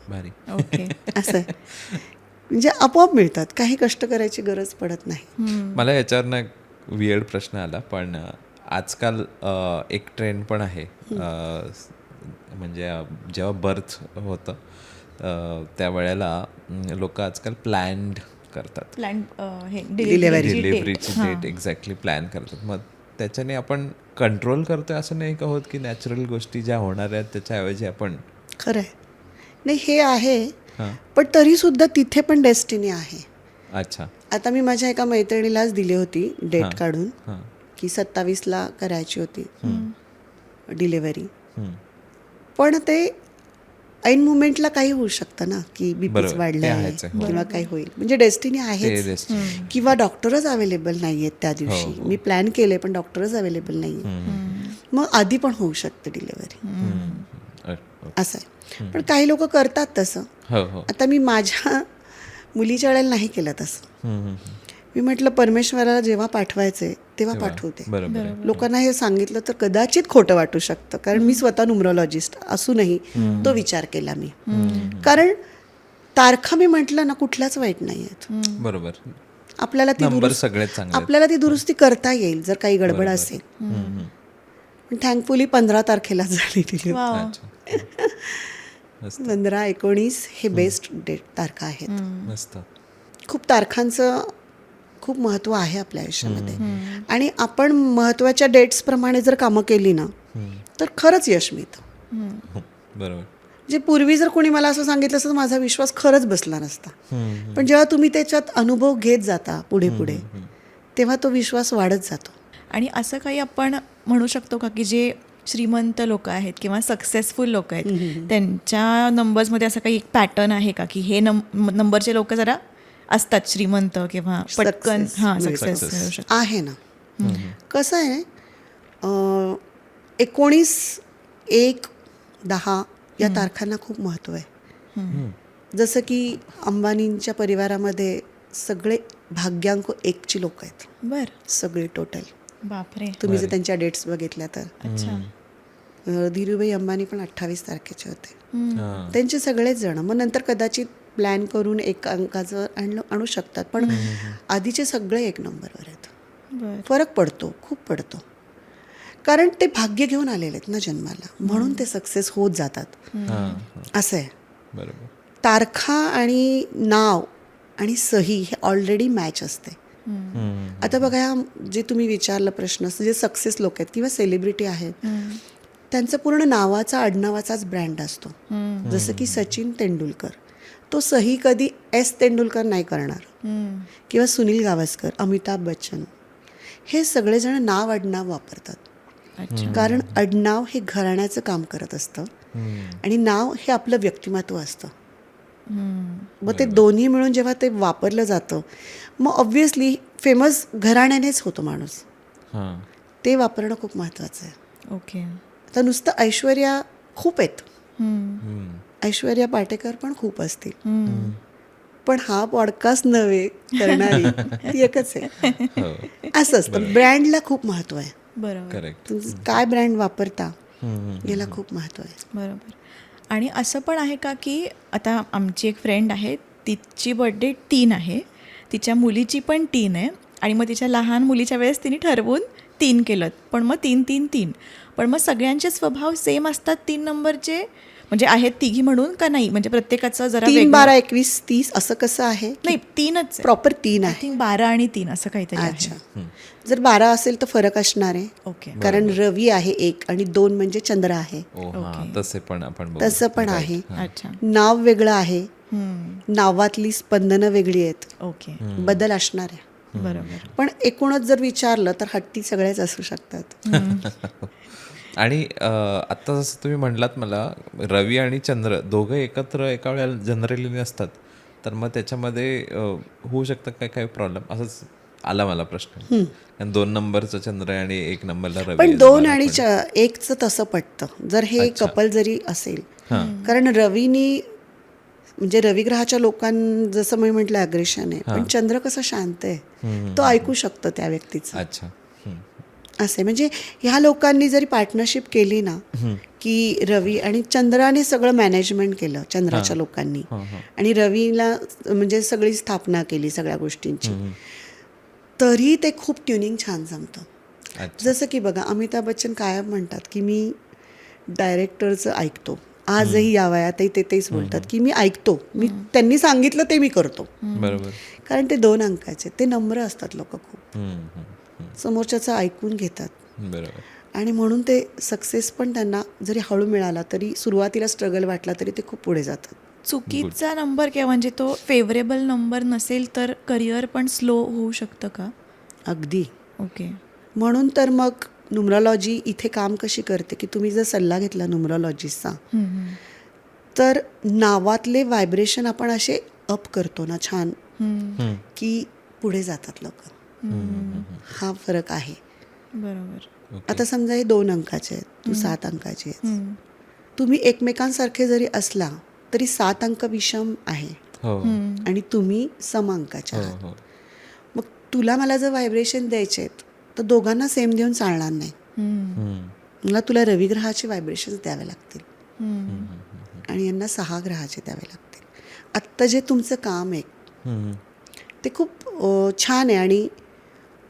भारी. ओके असं आहे. म्हणजे आपोआप मिळतात, काही कष्ट करायची गरज पडत नाही. मला याच्यावरनं एक वियर्ड प्रश्न आला, पण आजकाल एक ट्रेंड पण आहे. म्हणजे जेव्हा बर्थ होतं त्यावेळेला लोक आजकाल प्लॅन्ड करतात, प्लॅन हे Delivery. डिलिव्हरीची डेट एक्झॅक्टली प्लॅन करतात. मग त्याच्याने आपण कंट्रोल करतोय असं नाही का होत की नॅचरल गोष्टी ज्या होणार आहेत त्याच्याऐवजी आपण खरं आहे. नाही हे आहे, हां. पण तरीसुद्धा तिथे पण डेस्टिनी आहे. अच्छा. आता मी माझ्या एका मैत्रिणीलाच दिली होती डेट हां. काढून हां. की 27ला करायची होती डिलिव्हरी. हम्म. पण ते ऐन मुमेंटला काही होऊ शकतं ना, की बीपीच बरोबर, ते वाढलंय आहेच आहे. हो. किंवा काही होईल. म्हणजे डेस्टिनी ते आहेच. destiny. किंवा डॉक्टरच अवेलेबल नाही आहेत त्या दिवशी. हो. मी प्लॅन केले पण डॉक्टरच अवेलेबल नाही मग आधी पण होऊ शकते डिलिव्हरी, असं आहे. पण काही लोक करतात तसं. हो हो. आता मी माझ्या मुलीच्या वेळेला नाही केलं तसं. मी म्हटलं परमेश्वराला जेव्हा पाठवायचंय तेव्हा पाठवते. बरोबर आहे. लोकांना हे सांगितलं तर कदाचित खोटं वाटू शकतं, कारण मी स्वतः न्यूमरोलॉजिस्ट असूनही तो विचार केला मी. कारण तारखा मी म्हटलं ना कुठल्याच वाईट नाही आहेत. बरोबर. आपल्याला ती नंबर दुरुस्त सगळेच चांगले आहेत. आपल्याला ती दुरुस्ती करता येईल जर काही गडबड असेल. पण थँकफुली 15 तारखेला झाली डिलिव्हरी. वाव. अच्छा. मस्त 15, 19 हे बेस्ट डेट तारखा आहेत. मस्त. खूप तारखांचं खूप महत्त्व आहे आपल्या आयुष्यामध्ये. आणि आपण महत्त्वाच्या डेट्सप्रमाणे जर कामं केली ना तर खरंच यश मिळतं. बरोबर. जे पूर्वी जर कोणी मला असं सांगितलं असतं तर माझा विश्वास खरंच बसला नसता. पण जेव्हा तुम्ही त्याच्यात अनुभव घेत जाता पुढे पुढे तेव्हा तो विश्वास वाढत जातो. आणि असं काही आपण म्हणू शकतो का की जे श्रीमंत लोक आहेत किंवा सक्सेसफुल लोक आहेत त्यांच्या नंबर्समध्ये असं काही एक पॅटर्न आहे का की हे नंबरचे लोक जरा असतात श्रीमंत किंवा पटकन सक्सेस मिळू शकतात? आहे ना. कसं आहे 19, 1, 10 या तारखांना खूप महत्त्व आहे. जसं की अंबानींच्या परिवारामध्ये सगळे भाग्यांक 1ची लोक आहेत. बर. सगळे टोटल बापरे. तुम्ही जर त्यांच्या डेट्स बघितल्या तर. अच्छा. धीरूभाई अंबानी पण 28 तारखेचे होते. हां. त्यांचे सगळेच जण. मग नंतर कदाचित प्लॅन करून एक अंकाचं आणू शकतात, पण आधीचे सगळे एक नंबरवर आहेत. बर. फरक पडतो, खूप पडतो. कारण ते भाग्य घेऊन आलेले आहेत ना जन्माला, म्हणून ते सक्सेस होत जातात. हां. असं आहे. बरोबर. तारखा आणि नाव आणि सही हे ऑलरेडी मॅच असते. आता बघा ह्या जे तुम्ही विचारलं प्रश्न, जे सक्सेस लोक आहेत किंवा सेलिब्रिटी आहेत त्यांचं पूर्ण नावाचा आडनावाचाच ब्रँड असतो. जसं की सचिन तेंडुलकर, तो सही कधी एस तेंडुलकर नाही करणार. किंवा सुनील गावस्कर, अमिताभ बच्चन, हे सगळेजण नाव आडनाव वापरतात. कारण आडनाव हे घराण्याचं काम करत असतं आणि नाव हे आपलं व्यक्तिमत्व असतं. मग ते दोन्ही मिळून जेव्हा ते वापरलं जातं मग ऑब्व्हियसली फेमस घराण्यानेच होतो माणूस. हां. ते वापरणं खूप महत्त्वाचं आहे. ओके. आता नुसतं ऐश्वर्या खूप आहेत, हम्म. ऐश्वर्या पाटेकर पण खूप असतील, पण हा पॉडकास्ट नव्हे करणारी ती एकच आहे. हो. असं असतं. ब्रँडला खूप महत्त्व आहे. बरोबर. करेक्ट. तुम्ही काय ब्रँड वापरता याला खूप महत्त्व आहे. बरोबर. आणि असं पण आहे का की आता आमची एक फ्रेंड आहे, तिची बर्थडे 3 आहे, तिच्या मुलीची पण 3 आहे आणि मग तिच्या लहान मुलीच्या वेळेस तिने ठरवून 3 केलं, पण मग 3, 3, 3. पण मग सगळ्यांचे स्वभाव सेम असतात 3 नंबरचे, म्हणजे आहेत तिघी म्हणून का नाही, म्हणजे प्रत्येकाचं जरा 3, वेगळं? 12, 21, 30 असं कसं आहे? नाही 3च प्रॉपर 3 आय आहे. थिंक 12 आणि 3 असं काहीतरी आहे. अच्छा. जर 12 असेल तर फरक असणार आहे. ओके. कारण रवी आहे 1 आणि 2 म्हणजे चंद्र आहे. ओ हां, तसे पण आपण बघू. तसं पण आहे. अच्छा. नाव वेगळं आहे, नावातली स्पंदनं वेगळी आहेत, ओके. बदल असणार आहे. बरोबर. पण एकूणच जर विचारलं तर हट्टी सगळेच असू शकतात. आणि आत्ता जसं तुम्ही म्हटलात मला रवी आणि चंद्र दोघं एकत्र एका वेळेला जनरली नसतात, तर मग त्याच्यामध्ये होऊ शकतं काय काय प्रॉब्लेम असंच आला मला प्रश्न. कारण 2 नंबरचं चंद्र आहे आणि 1 नंबरला रवी पण आहे. 2 आणि 1चं तसं पटतं जर हे कपल जरी असेल. कारण रवीनी म्हणजे रविग्रहाच्या लोकांना जसं मी म्हटलं अग्रेशन आहे, पण चंद्र कसं शांत आहे, तो ऐकू शकतो त्या व्यक्तीचं. अच्छा. असे म्हणजे ह्या लोकांनी जरी पार्टनरशिप केली ना की रवी आणि चंद्राने सगळं मॅनेजमेंट केलं, चंद्राच्या लोकांनी, आणि रवीला म्हणजे सगळी स्थापना केली सगळ्या गोष्टींची, तरी ते खूप ट्युनिंग छान जमतं. जसं की बघा अमिताभ बच्चन कायम म्हणतात की मी डायरेक्टरचं ऐकतो आजही या वयातही ते तेच बोलतात की मी ऐकतो, मी त्यांनी सांगितलं ते मी करतो. बरोबर. कारण ते 2 अंकाचे ते नम्र असतात लोक, खूप हम्म, हम्म, समोरच्याचं ऐकून घेतात. बरोबर. आणि म्हणून ते सक्सेस पण त्यांना जरी हळू मिळाला तरी, सुरुवातीला स्ट्रगल वाटला तरी ते खूप पुढे जातात. चुकीचा नंबर किंवा म्हणजे तो फेवरेबल नंबर नसेल तर करिअर पण स्लो होऊ शकतं का? अगदी. ओके. म्हणून तर मग न्युमरॉलॉजी इथे काम कशी करते की तुम्ही जर सल्ला घेतला न्युमरॉलॉजिस्टचा, तर नावातले व्हायब्रेशन आपण असे अप करतो ना छान, की पुढे जातात लोक. हा फरक आहे. बरोबर. आता समजा हे 2 अंकाचे आहेत, तू 7 अंकाची आहेस. तुम्ही एकमेकांसारखे जरी असला तरी 7 अंक विषम आहे हो आणि तुम्ही सम अंकाचे आहात. हो. मग तुला मला जर व्हायब्रेशन द्यायचे आहेत तर दोघांना सेम देऊन चालणार नाही. मला तुला रविग्रहाचे व्हायब्रेशन्स द्यावे लागतील आणि यांना 6 ग्रहाचे द्यावे लागतील. आत्ता जे तुमचं काम आहे ते खूप छान आहे आणि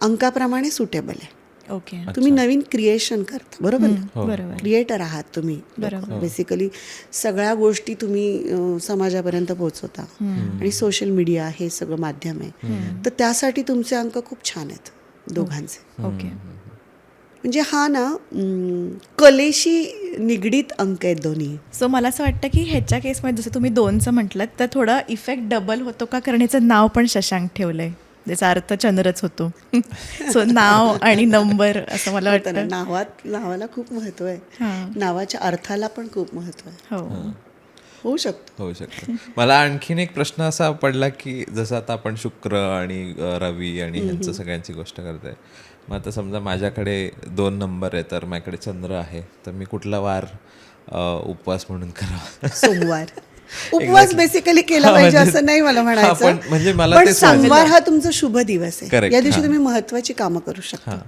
अंकाप्रमाणे सुटेबल आहे. ओके. तुम्ही नवीन क्रिएशन करता, बरोबर ना? बरोबर. क्रिएटर आहात तुम्ही. बेसिकली सगळ्या गोष्टी तुम्ही समाजापर्यंत पोहोचवता आणि सोशल मीडिया हे सगळं माध्यम आहे. तर त्यासाठी तुमचे अंक खूप छान आहेत दोघांचे. ओके. म्हणजे हा ना कलेशी निगडीत अंक आहेत दोन्ही. सो मला असं वाटतं की ह्याच्या केसमध्ये जसं तुम्ही 2चं म्हटलं तर थोडा इफेक्ट डबल होतो का, कारण याचं नाव पण शशांक ठेवलंय, त्याचा अर्थ चंद्रच होतो. सो नाव आणि नंबर असं मला होतं ना, वाटतं. नावाला खूप महत्व आहे, हां. नावाच्या अर्थाला पण खूप महत्व आहे. हो. होऊ शकतो. होऊ शकतं. मला आणखीन एक प्रश्न असा पडला की जसं आता आपण शुक्र आणि रवी आणि ह्यांचं सगळ्यांची गोष्ट करताय, मग आता समजा माझ्याकडे 2 नंबर आहे, तर माझ्याकडे चंद्र आहे, तर मी कुठला वार उपवास म्हणून करावा? सोमवार उपवास बेसिकली केला पाहिजे असं नाही मला म्हणायचं, पण म्हणजे मला पण ते सोमवार हा तुमचा शुभ दिवस आहे. Correct, या दिवशी तुम्ही महत्वाची कामं करू शकता.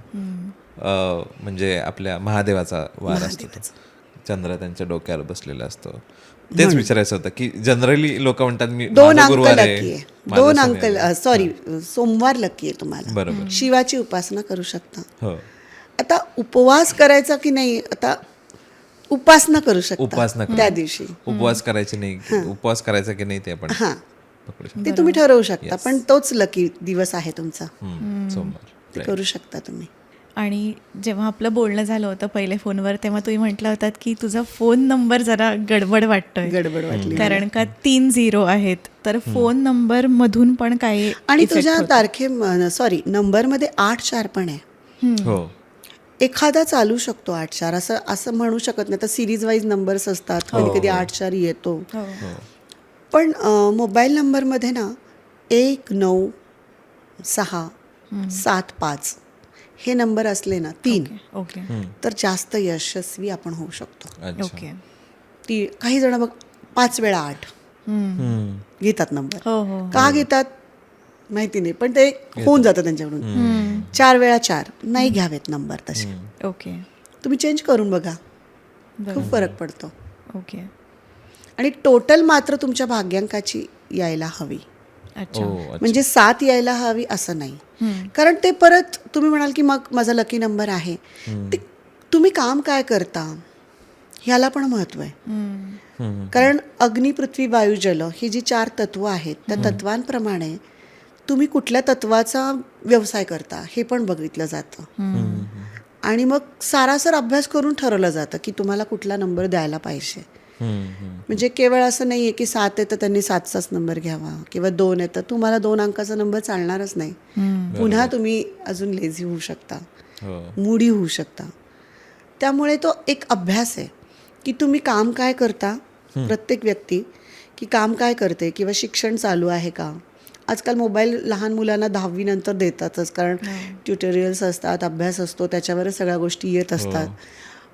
म्हणजे आपल्या महादेवाचा वार असतो तो. चंद्र त्यांच्या डोक्यावर बसलेला असतो. तेच विचारायचं होतं की जनरली लोक म्हणतात मी 2 माझा अंक गुरुवार लकी आहे. 2 अंक सॉरी सोमवार लकी आहे तुम्हाला. बरोबर. शिवाची उपासना करू शकता. हो. आता उपवास करायचा की नाही, आता उपासना करू शकता उपासना करू. त्या दिवशी. उपवास करायचे नाही, उपवास करायचा की नाही ते आपण हां, पकडू शकतो. ते तुम्ही ठरवू शकता, पण तोच लकी दिवस आहे तुमचा, सोमवार. ते करू शकता तुम्ही. आणि जेव्हा आपलं बोलणं झालं होतं पहिले फोनवर, तेव्हा तुम्ही म्हटलं होतात की तुझा फोन नंबर जरा गडबड वाटतोय, गडबड वाटली कारण का 3 0 आहेत, तर फोन नंबर मधून पण काही आणि तुझ्या सॉरी नंबरमध्ये 8-4 पण आहे. हो. एखादा चालू शकतो 8-4, असं म्हणू शकत नाही. तर सिरीज वाईज नंबर्स असतात, कधी कधी 8-4 येतो. पण मोबाईल नंबरमध्ये ना 1 9 6 7 5 हे नंबर असले ना 3, ओके. तर जास्त यशस्वी आपण होऊ शकतो. अच्छा. ओके. काही जण बघ 5 वेळा 8 घेतात नंबर. हो हो. का घेतात माहिती नाही, पण ते होऊन जातं त्यांच्याकडून. 4 वेळा 4 नाही घ्यावेत नंबर तसे. ओके. तुम्ही चेंज करून बघा, खूप फरक पडतो. ओके. आणि टोटल मात्र तुमच्या भाग्यांकाची यायला हवी. अच्छा. म्हणजे 7 यायला हवी असं नाही, कारण ते परत तुम्ही म्हणाल की मग माझा लकी नंबर आहे, ते तुम्ही काम काय करता ह्याला पण महत्व आहे. कारण अग्नी पृथ्वी वायू जल ही जी 4 तत्व आहेत, त्या तत्वांप्रमाणे तुम्ही कुठल्या तत्वाचा व्यवसाय करता हे पण बघितलं जातं. आणि मग सारासर अभ्यास करून ठरवलं जातं की तुम्हाला कुठला नंबर द्यायला पाहिजे. म्हणजे केवळ असं नाही आहे की 7 आहे तर त्यांनी 7चाच नंबर घ्यावा, किंवा 2 आहे तर तुम्हाला 2 अंकाचा नंबर चालणारच नाही. पुन्हा तुम्ही अजून लेझी होऊ शकता, मूडी होऊ शकता. त्यामुळे तो एक अभ्यास आहे की तुम्ही काम काय करता, प्रत्येक व्यक्ती की काम काय करते, किंवा शिक्षण चालू आहे का. आजकाल मोबाईल लहान मुलांना 10वी नंतर देतातच, कारण ट्युटोरियल्स असतात, अभ्यास असतो, त्याच्यावरच सगळ्या गोष्टी येत असतात.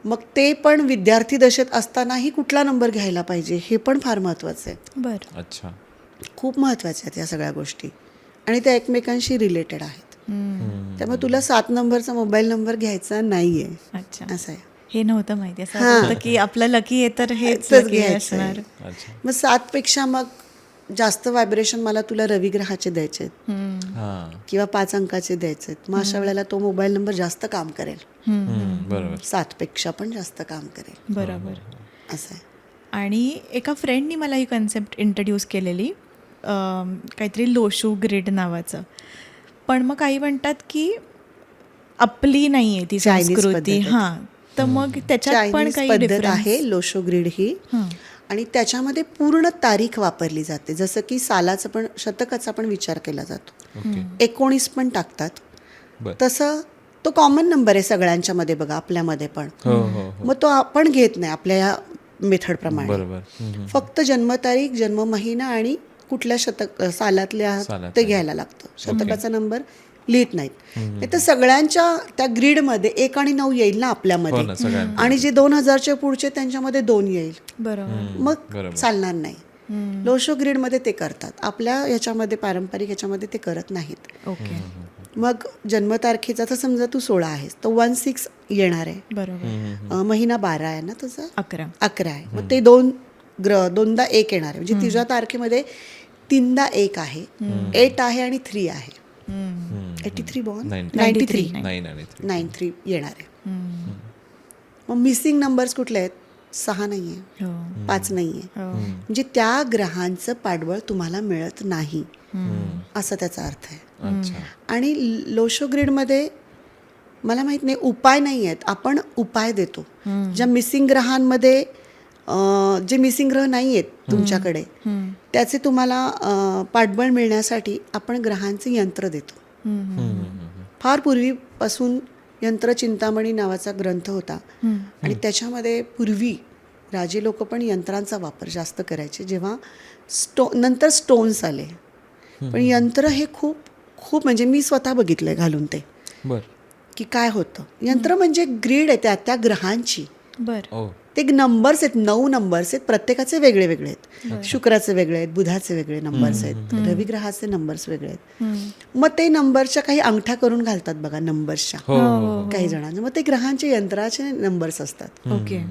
मग ते पण विद्यार्थी दशेत असतानाही कुठला नंबर घ्यायला पाहिजे हे पण फार महत्त्वाचं आहे. बरं. अच्छा. खूप महत्त्वाच्या आहेत या सगळ्या गोष्टी, आणि त्या एकमेकांशी रिलेटेड आहेत. त्यामुळे तुला 7 नंबरचा मोबाईल नंबर घ्यायचा नाहीये. अच्छा. असं आहे. हे नव्हतं माहिती. असं होतं की आपलं लकी आहे तर हेच हेच लकी घ्यायचं असणार. अच्छा. मग 7 पेक्षा मग जास्त व्हायब्रेशन मला तुला रविग्रहाचे द्यायचे आहेत, किंवा 5 अंकाचे द्यायचे आहेत. मग अशा वेळेला तो मोबाईल नंबर जास्त काम करेल, बरोबर. 7 पेक्षा पण जास्त काम करेल. बरोबर. असं आहे. आणि एका फ्रेंडनी मला ही कन्सेप्ट इंट्रोड्यूस केलेली, काहीतरी लोशू ग्रिड नावाचं. पण मग काही म्हणतात की आपली नाही आहे ती Chinese संस्कृती. पद्धत आहे. हां, तर मग त्याच्यात पण चायनीज काही पद्धत डिफरन्स आहे लोशो ग्रिड ही. आणि त्याच्यामध्ये पूर्ण तारीख वापरली जाते. जसं की सालाचा पण शतकाचा पण विचार केला जातो. 19 पण टाकतात. बर. तसं तो कॉमन नंबर आहे सगळ्यांच्या मध्ये बघा, आपल्यामध्ये पण. हो हो हो मग तो आपण घेत नाही आपल्या या मेथड प्रमाणे. बरोबर. फक्त जन्मतारीख, जन्म महिना आणि कुठल्या सालातल्या ते घ्यायला लागतं. शतकाचा नंबर लिहित नाहीत. नाही तर सगळ्यांच्या त्या ग्रीडमध्ये 1 आणि 9 येईल ना हो आपल्यामध्ये, ना, सगळ्यांना. आणि जे 2000च्या पुढचे त्यांच्यामध्ये 2 येईल. बरोबर. मग बरोबर. चालणार नाही. लोशो ग्रीडमध्ये ते करतात, आपल्या ह्याच्यामध्ये पारंपरिक ह्याच्यामध्ये ते करत नाहीत. ओके. मग जन्मतारखेचा तर समजा तू 16 आहेस तर 16 येणार आहे. बरोबर. महिना 12 आहे ना तुझा, 11 आहे. मग ते दोनदा 1 येणार आहे. म्हणजे तुझ्या तारखेमध्ये 3दा 1 आहे, 8 आहे आणि 3 आहे. 83 बॉर्न 93 9 आणि 3. 93 येणार आहे. मग मिसिंग नंबर्स कुठले आहेत? 6 नाही आहे, 5 नाही आहे. म्हणजे त्या ग्रहांचं पाठबळ तुम्हाला मिळत नाही, असा त्याचा अर्थ आहे. अच्छा. आणि लोशो ग्रीडमध्ये मला माहित नाही, उपाय नाही आहेत, आपण उपाय देतो. ज्या मिसिंग ग्रहांमध्ये जे मिसिंग ग्रह नाही आहेत तुमच्याकडे, त्याचे तुम्हाला पाठबळ मिळण्यासाठी आपण ग्रहांचे यंत्र देतो. फार पूर्वीपासून यंत्र चिंतामणी नावाचा ग्रंथ होता, आणि त्याच्यामध्ये पूर्वी राजे लोक पण यंत्रांचा वापर जास्त करायचे. जेव्हा नंतर स्टोन्स आले, पण यंत्र हे खूप खूप म्हणजे मी स्वतः बघितलंय घालून ते, बर. की काय होतं. यंत्र म्हणजे ग्रीड आहे त्या ग्रहांची. बरं. ओ. ते नंबर्स आहेत, 9 नंबर्स आहेत, प्रत्येकाचे वेगळे वेगळे आहेत. शुक्राचे वेगळे आहेत, बुधाचे वेगळे नंबर्स आहेत, रविग्रहाचे नंबर्स वेगळे आहेत. मग ते नंबरच्या काही अंगठ्या करून घालतात बघा, नंबर्सच्या काही जणांना. मग ते ग्रहांचे यंत्राचे नंबर्स असतात. ओके.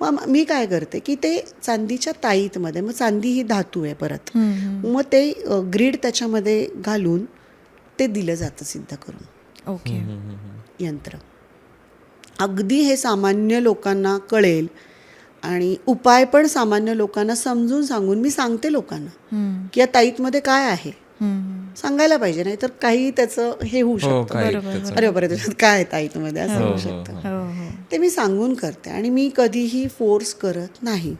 मग मी काय करते की ते चांदीच्या ताईतमध्ये, मग चांदी ही धातू आहे परत, मग ते ग्रीड त्याच्यामध्ये घालून ते दिलं जातं सिद्ध करून. ओके. यंत्र अगदी हे सामान्य लोकांना कळेल, आणि उपाय पण सामान्य लोकांना समजून सांगून मी सांगते लोकांना की या ताईतमध्ये काय आहे सांगायला पाहिजे, नाही तर काही त्याचं हे होऊ शकतं. अरे बापरे, त्याच्यात काय आहे ताईतमध्ये, असं होऊ शकतं. ते मी सांगून करते, आणि मी कधीही फोर्स करत नाही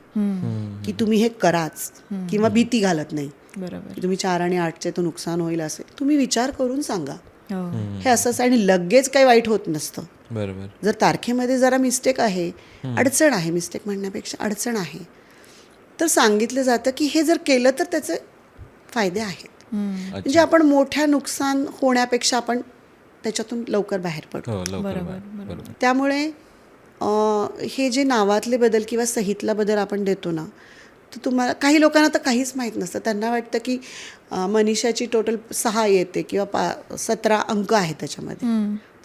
की तुम्ही हे कराच, किंवा भीती घालत नाही बरोबर. की तुम्ही 4 आणि 8चे तो नुकसान होईल असेल. तुम्ही विचार करून सांगा, हे असंच. आणि लगेच काही वाईट होत नसतं. बरोबर. जर तारखेमध्ये जरा मिस्टेक आहे, अडचण आहे, मिस्टेक म्हणण्यापेक्षा अडचण आहे, तर सांगितलं जातं की हे जर केलं तर त्याचे फायदे आहेत. म्हणजे आपण मोठ्या नुकसान होण्यापेक्षा आपण त्याच्यातून लवकर बाहेर पडतो. बरोबर. त्यामुळे हे जे नावातले बदल किंवा सहीतला बदल आपण देतो ना, तर तुम्हाला, काही लोकांना तर काहीच माहीत नसतं. त्यांना वाटतं की मनीषाची टोटल 6 येते किंवा 17 अंक आहेत त्याच्यामध्ये,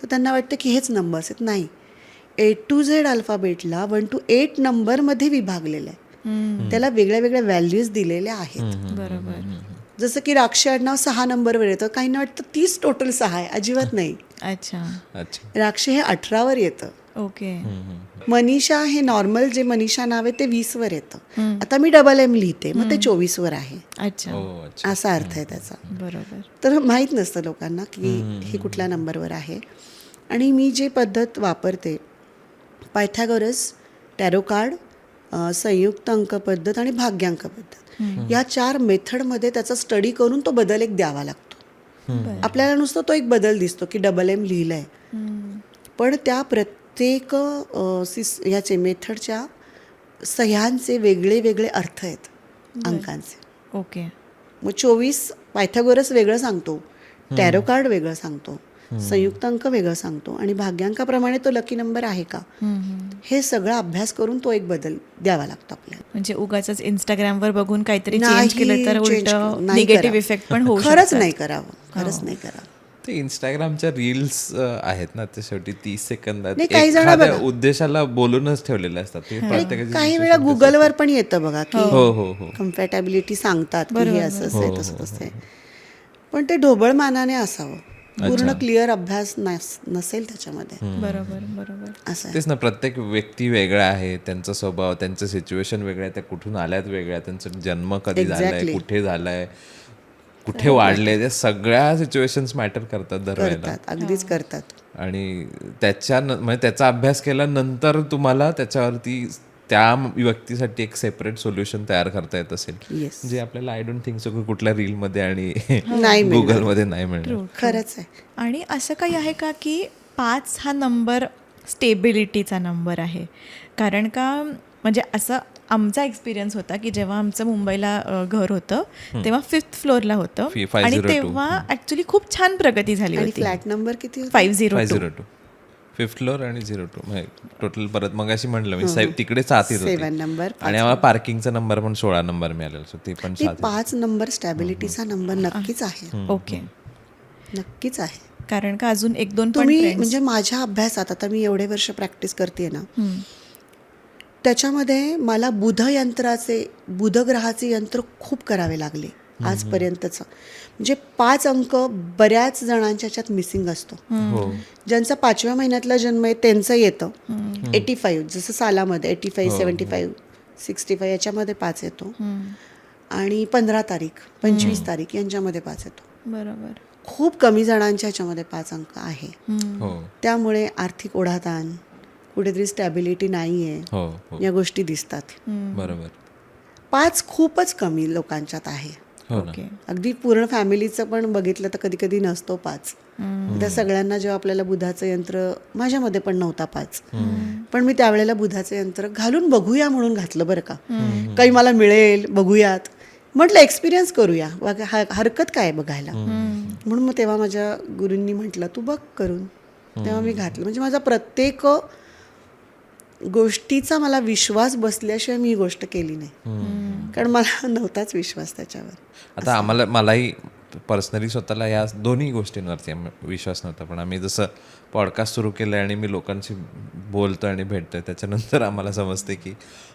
तर त्यांना वाटतं की हेच नंबर्स आहेत. नाही, A to Z अल्फाबेटला 1 to 8 नंबरमध्ये विभागलेलं आहे. त्याला वेगळ्या वेगळ्या व्हॅल्यूज दिलेल्या आहेत. बरोबर. जसं की राक्षी आडनाव 6 नंबरवर येतं, काहींना वाटतं 30 टोटल 6 आहे. अजिबात नाही. अच्छा. राक्षी हे 18वर येतं. ओके. मनीषा हे नॉर्मल जे मनीषा नाव आहे ते 20वर येतं. आता मी DM लिहिते, मग ते 24वर आहे. अच्छा. असा अर्थ आहे त्याचा. बरोबर. तर माहीत नसतं लोकांना की हे कुठल्या नंबरवर आहे. आणि मी जे पद्धत वापरते, पायथागोरस, टॅरो कार्ड, संयुक्त अंक पद्धत आणि भाग्यांक पद्धत, या 4 मेथडमध्ये त्याचा स्टडी करून तो बदल एक द्यावा लागतो. आपल्याला नुसतं तो एक बदल दिसतो की DM लिहिलंय, पण त्या प्रत्येक याचे मेथडच्या सह्यांचे वेगळे वेगळे अर्थ आहेत अंकांचे. ओके. मग 24 पायथागोरस वेगळं सांगतो, टॅरो कार्ड वेगळं सांगतो, संयुक्त अंक वेगळं सांगतो, आणि भाग्यांकाप्रमाणे तो लकी नंबर आहे का, हे सगळं अभ्यास करून तो एक बदल द्यावा लागतो आपल्याला. म्हणजे उगाचच इंस्टाग्रामवर बघून काहीतरी नाही, चेंज केलं तर उलट नाही निगेटिव्ह करावं. इफेक्ट पण होऊ खरंच शकतात. नाही करावं, खरंच नाही करावं. ते इंस्टाग्रामच्या रील्स आहेत ना, ते शेवटी 30 सेकंदात नाही, काही जण एखाद्या बघा. उद्देशाला बोलूनच ठेवलेले असतात. ते प्रत्येकाची काही वेळा गुगलवर पण येतं बघा की हो. कम्पॅटॅबिलिटी सांगतात की हे असं आहे, तसं आहे. पण ते ढोबळ मानाने असावं. पूर्ण क्लिअर अभ्यास नसेल त्याच्यामध्ये, बरोबर बरोबर. असं आहे. तेच ना, प्रत्येक व्यक्ती वेगळा आहे, त्यांचा स्वभाव, त्यांचं सिच्युएशन वेगळं आहे, त्या कुठून आल्यात वेगळ्या, त्यांचा जन्म कधी झालाय, Exactly. कुठे झालाय, कुठे वाढले, त्या सगळ्या सिच्युएशन्स मॅटर करतात दरवेळेला. करतात, अगदीच करतात. आणि म्हणजे त्याचा अभ्यास केल्यानंतर तुम्हाला त्याच्यावरती त्या व्यक्तीसाठी एक सेपरेट सोल्युशन तयार करता येत असेल, येस, जे आपल्याला आय डोंट थिंक सो कुठल्या रीलमध्ये आणि नाही मिळणार. गुगलमध्ये नाही मिळणार. खरंच आहे. आणि असं काही आहे का की 5 हा नंबर स्टेबिलिटीचा नंबर आहे? कारण का म्हणजे असं आमचा एक्सपिरियन्स होता की जेव्हा आमचं मुंबईला घर होतं तेव्हा 5th फ्लोअरला होतं 502. आणि तेव्हा ऍक्च्युली खूप छान प्रगती झाली आणि होती. फ्लॅट नंबर किती होता? 502. 502 5th फ्लोअर आणि 02 टोटल. परत मग अशी म्हटलं मी तिकडे 7 येत 7 होती नंबर. आणि आम्हाला पार्किंगचा नंबर पण 16 नंबर मिळालेला, सो ते पण 7. 5 नंबर स्टॅबिलिटीचा नंबर नक्कीच आहे, ओके. नक्कीच आहे. कारण का अजून 1-2 तुम्ही म्हणजे माझ्या अभ्यासात आता मी एवढे वर्ष प्रॅक्टिस करते ना, त्याच्यामध्ये मला बुधग्रहाचे यंत्र खूप करावे लागले आजपर्यंतचं. म्हणजे 5 अंक बऱ्याच जणांच्या ह्याच्यात मिसिंग असतो. हो. ज्यांचा 5व्या महिन्यातला जन्म आहे त्यांचं येतं 85, जसं सालामध्ये 85, 75, 65 याच्यामध्ये 5 येतो. आणि 15 तारीख 25 तारीख यांच्यामध्ये 5 येतो. बरोबर. खूप कमी जणांच्या ह्याच्यामध्ये 5 अंक आहे. हो त्यामुळे आर्थिक ओढाताण, कुठेतरी स्टॅबिलिटी नाही आहे, हो हो या गोष्टी दिसतात. बरोबर. 5 खूपच कमी लोकांच्यात आहे. हो ना. ओके. अगदी पूर्ण फॅमिलीचं पण बघितलं तर कधी कधी नसतो 5. त्या सगळ्यांना जेव्हा आपल्याला बुधाचं यंत्र, माझ्यामध्ये पण नव्हता 5, पण मी त्यावेळेला बुधाचं यंत्र घालून बघूया म्हणून घातलं बरं का. काही मला मिळेल बघूयात म्हटलं, एक्सपिरियन्स करूया, हरकत काय बघायला. म्हणून मग तेव्हा माझ्या गुरूंनी म्हटलं तू बघ करून, तेव्हा मी घातलं. म्हणजे माझा प्रत्येक गोष्टीचा मला विश्वास बसल्याशिवाय मी ही गोष्ट केली नाही, कारण मला नव्हताच विश्वास त्याच्यावर. आता मलाही पर्सनली स्वतःला या दोन्ही गोष्टींवरती विश्वास नव्हता, पण आम्ही जसं पॉडकास्ट सुरू केलं आणि मी लोकांशी बोलतो आणि भेटतोय, त्याच्यानंतर आम्हाला समजते की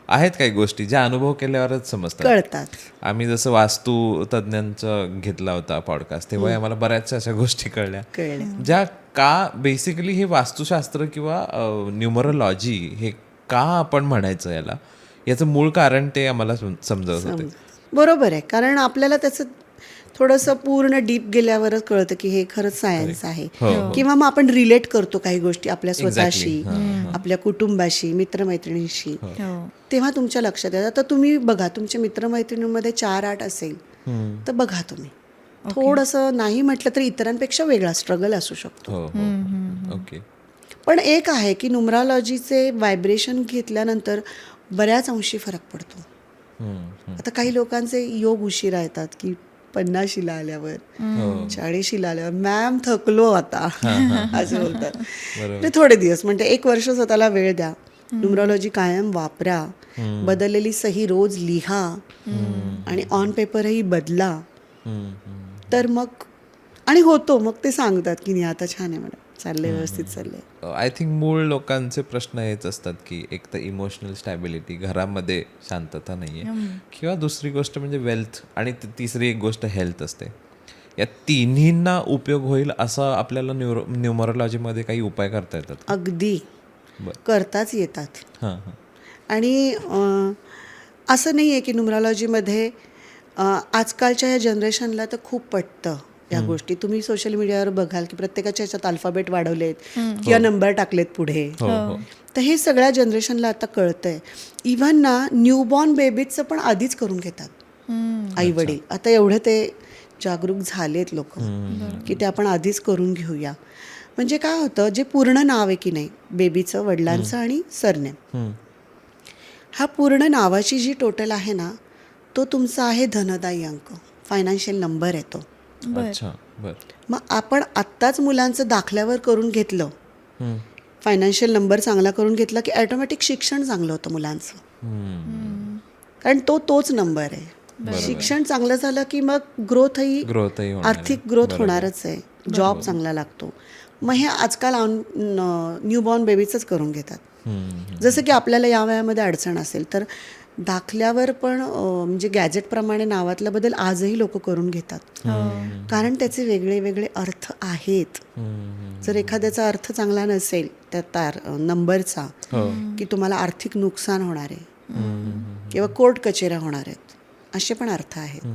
आहेत काही गोष्टी ज्या अनुभव केल्यावरच समजतात, कळतात. आम्ही जसं वास्तू तज्ज्ञांचं घेतला होता पॉडकास्ट, तेव्हा आम्हाला बऱ्याचशा अशा गोष्टी कळल्या ज्या का बेसिकली हे वास्तुशास्त्र किंवा न्यूमरोलॉजी हे का आपण म्हणायचं याला, याचं मूळ कारण ते आम्हाला समजवत होते. बरोबर आहे, कारण आपल्याला त्याचं थोडंसं पूर्ण डीप गेल्यावरच कळतं की हे खरंच सायन्स आहे. किंवा मग आपण रिलेट करतो काही गोष्टी आपल्या स्वतःशी, आपल्या कुटुंबाशी, मित्रमैत्रिणींशी, तेव्हा तुमच्या लक्षात येतं. तर तुम्ही बघा, तुमच्या मित्रमैत्रिणींमध्ये 4-8 असेल तर बघा तुम्ही थोडंसं नाही म्हटलं तरी इतरांपेक्षा वेगळा स्ट्रगल असू शकतो. ओके. पण एक आहे की न्यूमरॉलॉजीचे व्हायब्रेशन घेतल्यानंतर बऱ्याच अंशी फरक पडतो. आता काही लोकांचे योग उशिरा येतात की 50शीला आल्यावर, 40शीला आल्यावर मॅम थकलो आता असं बोलतात. ते थोडे दिवस, म्हणजे 1 वर्ष स्वतःला वेळ द्या, न्यूमरॉलॉजी कायम वापरा, बदललेली सही रोज लिहा आणि ऑन पेपरही बदला, तर मग आणि होतो. मग ते सांगतात की नाही आता छान आहे मॅडम, चाललंय व्यवस्थित चाललंय. आय थिंक मूळ लोकांचे प्रश्न हेच असतात की एक तर इमोशनल स्टॅबिलिटी, घरामध्ये शांतता नाहीये, किंवा दुसरी गोष्ट म्हणजे वेल्थ, आणि तिसरी एक गोष्ट हेल्थ असते. या तिन्हींना उपयोग होईल असं आपल्याला न्यूमरोलॉजीमध्ये काही उपाय करता येतात? अगदी करताच येतात. हां. आणि असं नाही आहे की न्यूमरॉलॉजीमध्ये आजकालच्या ह्या जनरेशनला तर खूप पटतं या गोष्टी. तुम्ही सोशल मीडियावर बघाल की प्रत्येकाच्या ह्याच्यात अल्फाबेट वाढवलेत किंवा नंबर टाकलेत पुढे, तर हे सगळ्या जनरेशनला आता कळतंय. इव्हन ना न्यूबॉर्न बेबीजचं पण आधीच करून घेतात आई वडील. आता एवढे ते जागरूक झालेत लोक की ते आपण आधीच करून घेऊया. म्हणजे काय होतं, जे पूर्ण नाव आहे की नाही बेबीचं, वडिलांचं आणि सरनेम, हा पूर्ण नावाची जी टोटल आहे ना, तो तुमचा आहे धनदायी अंक, फायनान्शियल नंबर आहे तो. अच्छा, बरं. मग आपण आत्ताच मुलांचं दाखल्यावर करून घेतलं, फायनान्शियल नंबर चांगला करून घेतला की ऑटोमॅटिक शिक्षण चांगलं होतं मुलांचं, कारण तोच नंबर आहे. शिक्षण चांगलं झालं की मग ग्रोथही आर्थिक ग्रोथ होणारच आहे, जॉब चांगला लागतो. मग हे आजकाल न्यूबॉर्न बेबीचंच करून घेतात. जसं की आपल्याला या वयामध्ये अडचण असेल तर दाखल्यावर पण म्हणजे गॅजेटप्रमाणे नावातला बदल आजही लोक करून घेतात, कारण त्याचे वेगळे वेगळे अर्थ आहेत. जर एखाद्याचा अर्थ चांगला नसेल त्या नंबरचा, की तुम्हाला आर्थिक नुकसान होणार आहे किंवा कोर्ट कचेऱ्या होणार आहेत, असे पण अर्थ आहेत.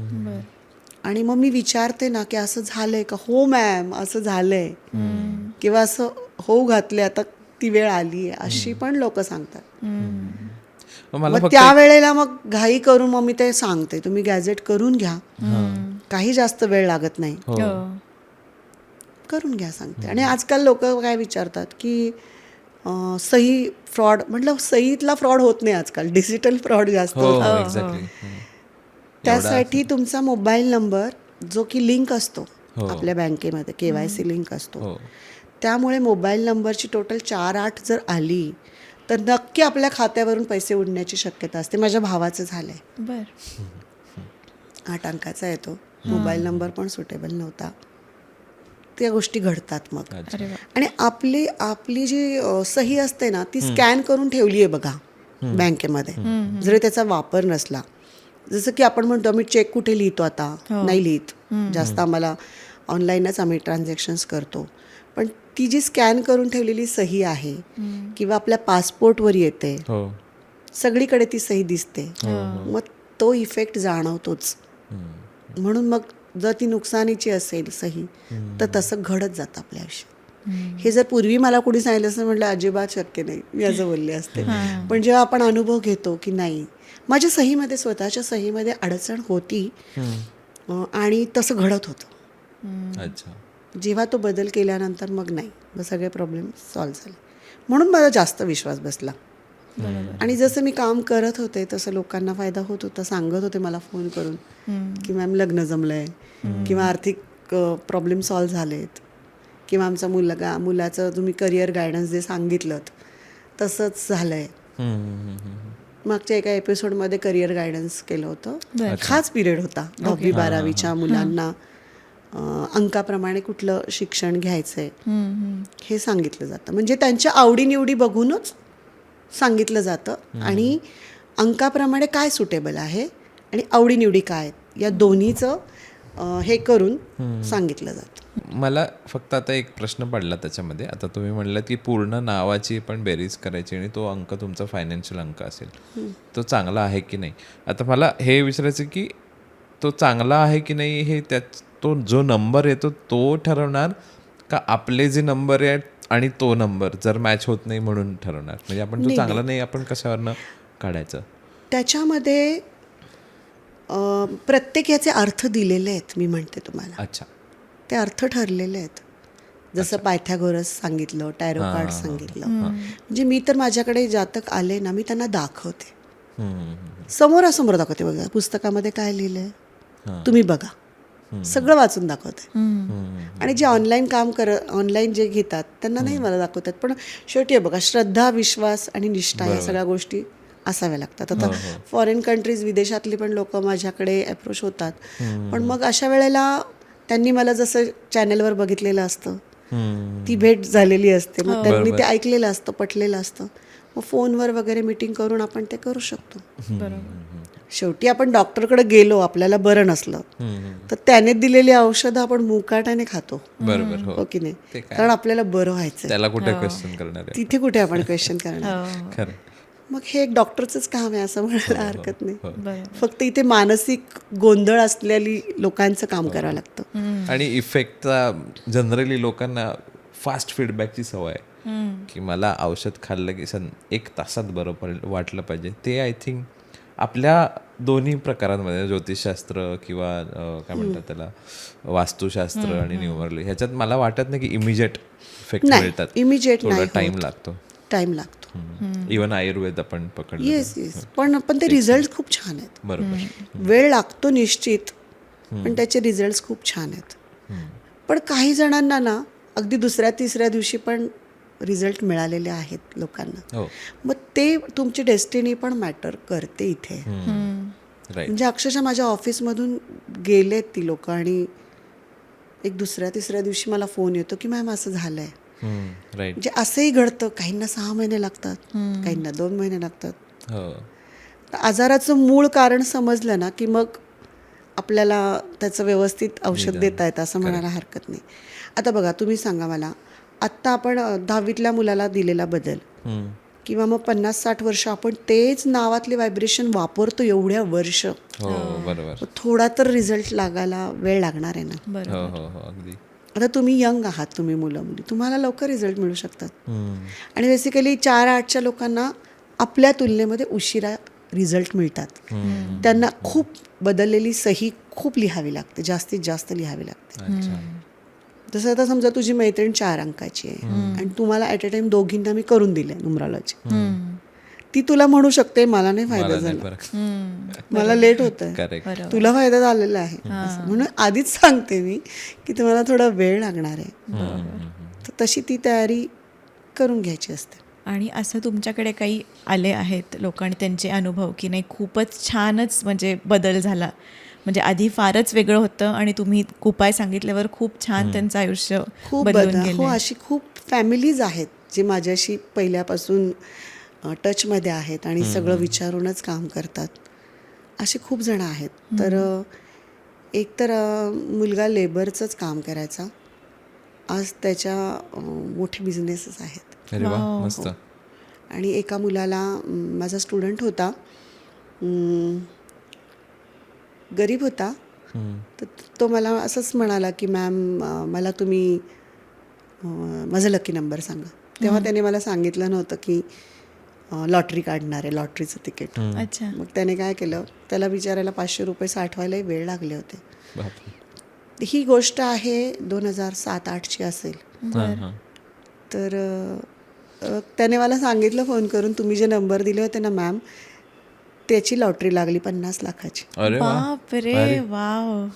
आणि मग मी विचारते ना की असं झालंय का, हो मॅम असं झालंय, किंवा असं होऊ घातले, आता ती वेळ आली आहे, अशी पण लोक सांगतात. मग त्यावेळेला मग घाई करून मग मी ते सांगते, तुम्ही गॅजेट करून घ्या, काही जास्त वेळ लागत नाही, करून घ्या सांगते. आणि आजकाल लोक काय विचारतात की सही फ्रॉड, म्हटलं सहीतला फ्रॉड होत नाही आजकाल, डिजिटल फ्रॉड जास्त होतो. त्यासाठी तुमचा मोबाईल नंबर जो की लिंक असतो आपल्या बँकेमध्ये, KYC लिंक असतो, त्यामुळे मोबाईल नंबरची टोटल 4-8 जर आली तर नक्की आपल्या खात्यावरून पैसे उडण्याची शक्यता असते. माझ्या भावाचं झालंय, 8 अंकाचा येतो, मोबाईल नंबर पण सुटेबल नव्हता, त्या गोष्टी घडतात मग. आणि आपली जी सही असते ना, ती स्कॅन करून ठेवली आहे बघा बँकेमध्ये, जरी त्याचा वापर नसला. जसं की आपण म्हणतो आम्ही चेक कुठे लिहितो, आता नाही लिहित जास्त, आम्हाला ऑनलाईनच आम्ही ट्रान्झॅक्शन्स करतो. पण ती जी स्कॅन करून ठेवलेली सही आहे किंवा आपल्या पासपोर्टवर येते, सगळीकडे ती सही दिसते, मग तो इफेक्ट जाणवतोच. म्हणून मग जर ती नुकसानीची असेल सही, तर तसं घडत जातं आपल्या आयुष्यात. हे जर पूर्वी मला कोणी सांगितलं असं, म्हटलं अजिबात शक्य नाही, मी असं बोलले असते. पण जेव्हा आपण अनुभव घेतो की नाही, माझ्या सहीमध्ये, स्वतःच्या सहीमध्ये अडचण होती आणि तसं घडत होतं, जेव्हा तो बदल केल्यानंतर मग नाही, मग सगळे प्रॉब्लेम सॉल्व्ह झाले. म्हणून मला जास्त विश्वास बसला. आणि जसं मी काम करत होते तसं लोकांना फायदा होत होता, सांगत होते मला फोन करून की मॅम लग्न जमलंय, किंवा आर्थिक प्रॉब्लेम सॉल्व्ह झालेत, किंवा आमचा मुलाचं तुम्ही करिअर गायडन्स जे सांगितलं तसंच झालंय. मागच्या एका एपिसोडमध्ये करिअर गायडन्स केलं होतं. खास पिरियड होता, 10वी-12वीच्या मुलांना अंकाप्रमाणे कुठलं शिक्षण घ्यायचंय हे सांगितलं जातं. म्हणजे त्यांच्या आवडीनिवडी बघूनच सांगितलं जातं, आणि अंकाप्रमाणे काय सुटेबल आहे आणि आवडीनिवडी काय आहेत, या दोन्हीचं हे करून सांगितलं जातं. मला फक्त आता एक प्रश्न पडला त्याच्यामध्ये. आता तुम्ही म्हणलात की पूर्ण नावाची पण बेरीज करायची आणि तो अंक तुमचा फायनान्शियल अंक असेल, तो चांगला आहे की नाही. आता मला हे विचारायचं की तो चांगला आहे की नाही हे तो जो नंबर येतो तो ठरवणार, का आपले जे नंबर आहेत आणि तो नंबर जर मॅच होत नाही म्हणून ठरवणार? म्हणजे आपण तो चांगला नाही आपण कशावरनं काढायचं? त्याच्यामध्ये प्रत्येक याचे अर्थ दिलेले आहेत, मी म्हणते तुम्हाला. अच्छा, ते अर्थ ठरलेले आहेत. जसं पायथागोरस सांगितलं, टॅरो कार्ड सांगितलं. म्हणजे मी तर माझ्याकडे जातक आले ना, मी त्यांना दाखवते, समोरासमोर दाखवते. बघा पुस्तकामध्ये काय लिहिलंय, तुम्ही बघा, सगळं वाचून दाखवते. आणि जे ऑनलाईन जे घेतात त्यांना नाही मला दाखवतात, पण शेवटी बघा, श्रद्धा, विश्वास आणि निष्ठा या सगळ्या गोष्टी असाव्या लागतात. आता फॉरेन कंट्रीज, विदेशातली पण लोक माझ्याकडे अप्रोच होतात, पण मग अशा वेळेला त्यांनी मला जसं चॅनलवर बघितलेलं असतं, ती भेट झालेली असते, मग त्यांनी ते ऐकलेलं असतं, पटलेलं असतं, मग फोनवर वगैरे मीटिंग करून आपण ते करू शकतो. शेवटी आपण डॉक्टरकडे गेलो, आपल्याला बरं नसलं तर त्याने दिलेली औषधं आपण मुकाट्याने खातो, बरोबर, हो की नाही? कारण आपल्याला बरं व्हायचं, त्याला कुठे क्वेश्चन करणार आहे, तिथे कुठे आपण क्वेश्चन करणार. खरं. मग हे एक डॉक्टरचंच काम आहे असं म्हणायला हरकत नाही. फक्त इथे मानसिक गोंधळ असलेली लोकांचं काम करावं लागतं. आणि इफेक्टचा जनरली लोकांना फास्ट फीडबॅकची सवय आहे, की मला औषध खाल्लं की 1 तासात बरं वाटलं पाहिजे. ते आय थिंक आपल्या दोन्ही प्रकारांमध्ये, ज्योतिषशास्त्र किंवा काय म्हणतात त्याला, वास्तुशास्त्र आणि न्यूमरॉलॉजी, ह्याच्यात मला वाटत नाही की इमिजिएट इफेक्ट मिळतात. इमिजिएट थोडा नाही, टाइम लागतो. इव्हन आयुर्वेद आपण पकडलं, येस, पण ते रिझल्ट खूप छान आहेत. बरोबर, वेळ लागतो निश्चित, पण त्याचे रिझल्ट खूप छान आहेत. पण काही जणांना ना अगदी 2ऱ्या-3ऱ्या दिवशी पण रिझल्ट मिळालेले आहेत लोकांना. मग ते तुमची डेस्टिनी पण मॅटर करते इथे. म्हणजे अक्षरशः माझ्या ऑफिसमधून गेलेत ती लोक, आणि एक 2ऱ्या-3ऱ्या दिवशी मला फोन येतो की मॅम असं झालंय. म्हणजे असंही घडतं, काहींना 6 महिने लागतात, काहींना 2 महिने लागतात. आजाराचं मूळ कारण समजलं ना की मग आपल्याला त्याचं व्यवस्थित औषध देता येतं असं म्हणायला हरकत नाही. आता बघा, तुम्ही सांगा मला, आत्ता आपण 10वीतल्या मुलाला दिलेला बदल किंवा मग 50-60 वर्ष आपण तेच नावातले व्हायब्रेशन वापरतो एवढ्या वर्ष, हो बरोबर. थोडा तर रिझल्ट लागायला वेळ लागणार आहे ना. हो हो हो अगदी. आता तुम्ही यंग आहात, तुम्ही मुलं मुली, तुम्हाला लवकर रिझल्ट मिळू शकतात. आणि बेसिकली 4-8च्या लोकांना आपल्या तुलनेमध्ये उशिरा रिझल्ट मिळतात. त्यांना खूप बदललेली सही खूप लिहावी लागते, जास्तीत जास्त लिहावी लागते. जसं आता समजा तुझी मैत्रीण 4 अंकाची आहे आणि तुम्हाला ॲट अ टाइम दोघींना मी करून दिले न्यूमरॉलॉजी, ती तुला म्हणू शकते मला नाही फायदा झाला, मला लेट होत आहे, करेक्ट. तुला फायदा झालेला आहे. असं म्हणून आधीच सांगते मी की तुम्हाला थोडा वेळ लागणार आहे, तर तशी ती तयारी करून घ्यायची असते. आणि असं तुमच्याकडे काही आले आहेत लोक आणि त्यांचे अनुभव की नाही खूपच छानच म्हणजे बदल झाला, म्हणजे आधी फारच वेगळं होतं आणि तुम्ही उपाय सांगितल्यावर खूप छान त्यांचं आयुष्य खूप बदलून बदल. गेलं. हो, अशी खूप फॅमिलीज आहेत जे माझ्याशी पहिल्यापासून टचमध्ये आहेत आणि सगळं विचारूनच काम करतात. असे खूप जण आहेत. तर एक तर मुलगा लेबरचंच काम करायचा, आज त्याच्या मोठे बिझनेसेस आहेत. अरे वा, मस्त. आणि एका मुलाला, माझा स्टुडंट होता, गरीब होता, तर तो मला असंच म्हणाला की मॅम मला तुम्ही माझा लकी नंबर सांगा. तेव्हा त्याने मला सांगितलं नव्हतं की लॉटरी काढणार आहे, लॉटरीचं तिकीट. अच्छा. मग त्याने काय केलं, त्याला विचारायला 500 रुपये साठवायलाही वेळ लागले होते. बापरे. ही गोष्ट आहे 2007-08ची असेल. तर त्याने मला सांगितलं फोन करून, तुम्ही जे नंबर दिले होते ना मॅम, त्याची लॉटरी लागली 50 लाखाची. अरे वा. बापरे, वाव.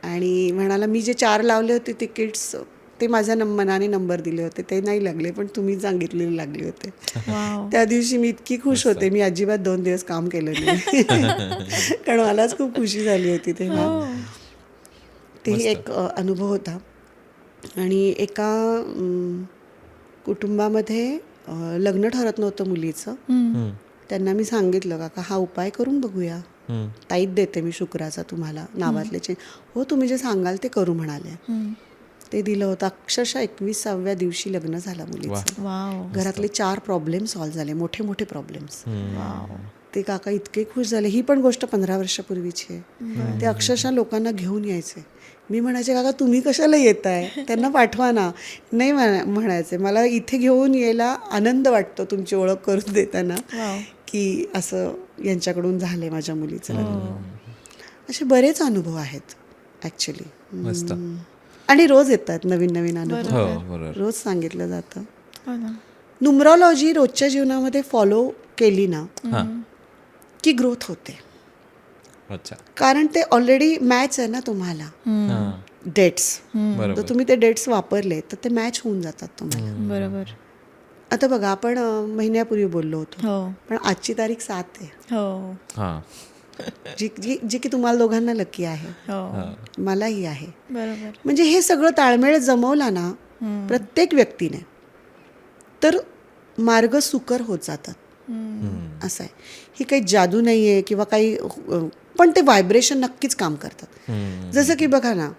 आणि म्हणाला मी जे 4 लावले होते तिकीट्स ते माझ्या मनाने नंबर दिले होते, ते नाही लागले, पण तुम्ही सांगितलेले लागले होते. वाव. त्या दिवशी मी इतकी खुश होते, मी अजिबात 2 दिवस काम केलं नाही कारण मलाच खूप खुशी झाली होती तेव्हा. तेही एक अनुभव होता. आणि एका कुटुंबामध्ये लग्न ठरत नव्हतं मुलीचं. त्यांना मी सांगितलं, काका हा उपाय करून बघूया, ताईत देते मी शुक्राचा तुम्हाला नावातल्याचे. हो, तुम्ही जे सांगाल ते करू म्हणाले. ते दिलं होतं. अक्षरशः 21व्या दिवशी लग्न झालं मुलीचं. वाव. घरातले 4 प्रॉब्लेम सॉल्व्ह झाले, मोठे मोठे प्रॉब्लेम्स. वाव. ते काका इतके खुश झाले. ही पण गोष्ट 15 वर्षापूर्वीची आहे. ते अक्षरशः लोकांना घेऊन यायचे. मी म्हणायचे, काका तुम्ही कशाला येत आहे, त्यांना पाठवा ना. नाही म्हणायचे, मला इथे घेऊन यायला आनंद वाटतो तुमची ओळख करून देताना की असं यांच्याकडून झालंय माझ्या मुलीचं लग्न. असे बरेच अनुभव आहेत ॲक्च्युली. मस्त. आणि रोज येतात नवीन नवीन अनुभव, हो बरोबर. रोज सांगितलं जातं. हो ना. न्यूमरॉलॉजी रोजच्या जीवनामध्ये फॉलो केली ना की ग्रोथ होते. अच्छा. कारण ते ऑलरेडी मॅच आहे ना तुम्हाला, डेट्स. तर तुम्ही ते डेट्स वापरले तर ते मॅच होऊन जातात तुम्हाला. बरोबर. आता बघा, आपण महिन्यापूर्वी बोललो होतो, हो पण आजची तारीख 7 आहे, हो हां. जी की तुम्हाला दोघांना लकी आहे, हो. मलाही आहे. बरोबर. म्हणजे हे सगळं ताळमेळ जमवला ना प्रत्येक व्यक्तीने, तर मार्ग सुकर होत जातात. असं आहे. ही काही जादू नाही आहे किंवा काही, पण ते व्हायब्रेशन नक्कीच काम करतात. जसं की बघा ना,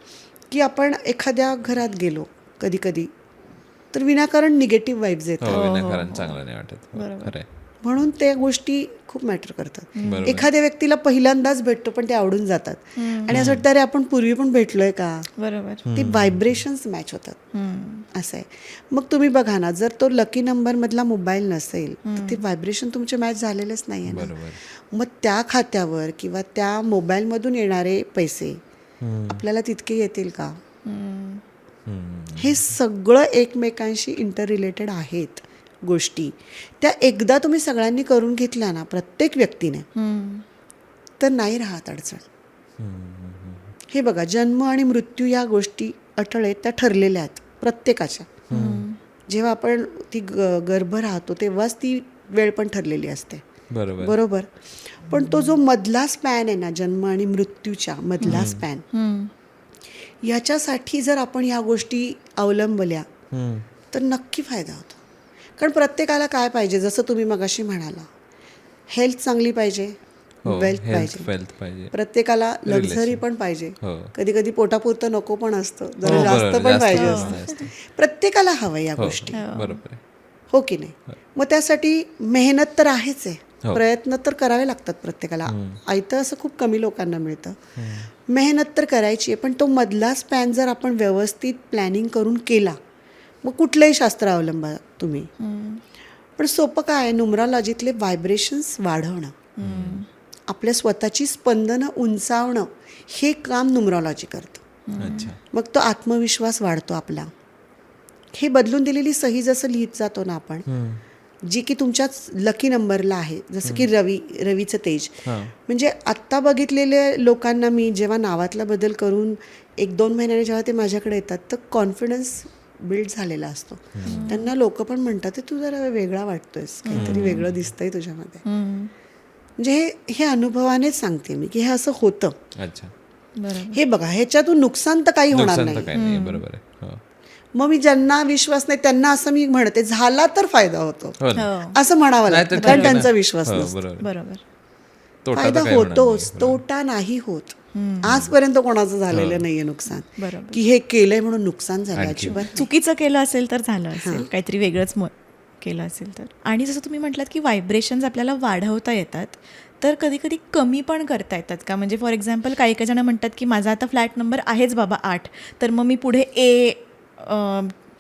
की आपण एखाद्या घरात गेलो कधी कधी तर विनाकारण निगेटिव्ह वाईब्स येतात. विनाकारण चांगलं नाही वाटत. खरंय. म्हणून त्या गोष्टी खूप मॅटर करतात. एखाद्या व्यक्तीला पहिल्यांदाच भेटतो पण ते आवडून जातात आणि असं वाटतं अरे आपण पूर्वी पण भेटलोय का. बरोबर. ते व्हायब्रेशन्स मॅच होतात. असं आहे. मग तुम्ही बघा ना, जर तो लकी नंबर मधला मोबाईल नसेल तर ते व्हायब्रेशन तुमचे मॅच झालेलेच नाही आहे ना. मग त्या खात्यावर किंवा त्या मोबाईलमधून येणारे पैसे आपल्याला तितके येतील का. हे सगळं एकमेकांशी इंटर रिलेटेड आहेत गोष्टी. त्या एकदा तुम्ही सगळ्यांनी करून घेतल्या ना प्रत्येक व्यक्तीने, तर नाही राहत अडचण. हे बघा, जन्म आणि मृत्यू या गोष्टी अटळ आहेत, त्या ठरलेल्या आहेत प्रत्येकाच्या. जेव्हा आपण ती गर्भ राहतो तेव्हाच ती वेळ पण ठरलेली असते. बरोबर. पण तो जो मधला स्पॅन आहे ना, जन्म आणि मृत्यूच्या मधला स्पॅन, याच्यासाठी जर आपण ह्या गोष्टी अवलंबल्या तर नक्की फायदा होतो. कारण प्रत्येकाला काय पाहिजे, जसं तुम्ही मगाशी म्हणाला, हेल्थ चांगली पाहिजे, वेल्थ पाहिजे, वेल्थ पाहिजे. प्रत्येकाला लक्झरी पण पाहिजे. हो. कधी कधी पोटापुरतं नको पण असतं, जरा हो, जास्त बरोबर, पण जास्त पाहिजे असतं, असतं. प्रत्येकाला हवं या हो, गोष्टी, बरोबर आहे. हो की नाही. मग त्यासाठी मेहनत तर आहेच आहे, हो. प्रयत्न तर करावे लागतात प्रत्येकाला. आयतं असं खूप कमी लोकांना मिळतं. मेहनत तर करायची आहे, पण तो मधला स्पॅन जर आपण व्यवस्थित प्लॅनिंग करून केला, मग कुठलंही शास्त्र अवलंबा तुम्ही. पण सोपं काय आहे, न्यूमरॉलॉजीतले व्हायब्रेशन्स वाढवणं, आपल्या स्वतःची स्पंदनं उंचावणं, हे काम न्यूमरॉलॉजी करतं. अच्छा. मग तो आत्मविश्वास वाढतो आपला. हे बदलून दिलेली सही जसं लिहित जातो ना आपण, जी की तुमच्याच लकी नंबरला आहे, जसं की रवीचं तेज. म्हणजे आत्ता बघितलेल्या लोकांना मी जेव्हा नावातला बदल करून 1-2 महिन्याने जेव्हा ते माझ्याकडे येतात, तर कॉन्फिडन्स बिल्ड झालेला असतो. त्यांना लोक पण म्हणतात, तू जरा वेगळा वाटतोयस, काहीतरी वेगळं दिसतंय तुझ्यामध्ये. म्हणजे हे अनुभवानेच सांगते मी की हे असं होतं. अच्छा. हे बघा, ह्याच्यातून नुकसान तर काही होणार नुकसान तर नाही. काही नाही, बरोबर आहे. हो. मग मी ज्यांना विश्वास नाही त्यांना असं मी म्हणते, झाला तर फायदा होतो हो ना. असं म्हणावं नाही लागतं, तर कारण ठीक आहे ना. त्यांचा विश्वास हो, नसतो. बरोबर. बरोबर. तोटा तर फायदा काही होणार होतोच, नाही. तोटा नाही होत. आजपर्यंत कोणाचं झालेलं नाहीये नुकसान, बरोबर. की हे केलंय म्हणून नुकसान झालं, आणखी. अजिबात नाही. चुकीचं केलं असेल तर झालं असेल, काहीतरी वेगळंच केलं असेल तर. आणि जसं तुम्ही म्हटलात की व्हायब्रेशन्स आपल्याला वाढवता येतात, तर कधी कधी कमी पण करता येतात का? म्हणजे फॉर एक्झाम्पल काही काही जण म्हणतात की माझा आता फ्लॅट नंबर आहेच बाबा 8, तर मग मी पुढे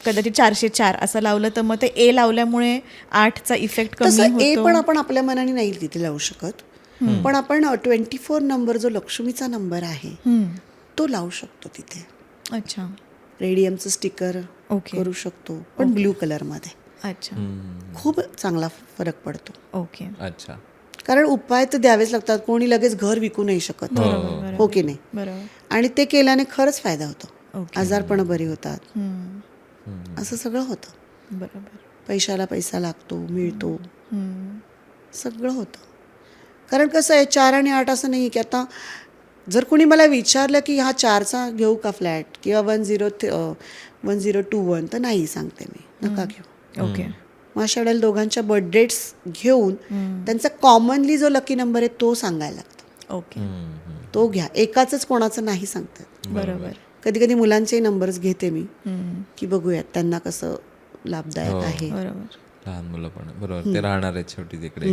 कदाचित 404 असं लावलं, तर मग ते ए लावल्यामुळे 8चा इफेक्ट कमी तसं ए होतो. पण आपण आपल्या मनाने नाही तिथे लावू शकत, पण आपण 24 नंबर जो लक्ष्मीचा नंबर आहे तो लावू शकतो तिथे. अच्छा. रेडियमचं स्टिकर ओके. करू शकतो, पण ब्ल्यू कलरमध्ये. अच्छा. खूप चांगला फरक पडतो. ओके. अच्छा. कारण उपाय तर द्यावेच लागतात, कोणी लगेच घर विकू नाही शकत, हो की नाही. बरोबर. आणि ते केल्याने खरंच फायदा होतो, ओके. आजारपणं बरी होतात, हम्म. असं सगळं होतं. बरोबर. पैशाला पैसा लागतो, मिळतो, हम्म. सगळं होतं. कारण कसं आहे, 4 आणि 8 असं नाही की आता जर कोणी मला विचारलं की हा 4चा घेऊ का फ्लॅट किंवा 1021, तर नाही सांगते मी, नका घेऊ. ओके. मग अशा वेळेला दोघांच्या बर्थ डेट्स घेऊन त्यांचा कॉमनली जो लकी नंबर आहे तो सांगायला लागतो. ओके. तो घ्या, एकाच कोणाचं नाही सांगतात. बरोबर. कधी कधी मुलांचे नंबर्स घेते मी, की बघूयात त्यांना कसं लाभदायक आहे. बरोबर. लहान मुलं पण बरोबर, ते राहणार आहेत शेवटी तिकडे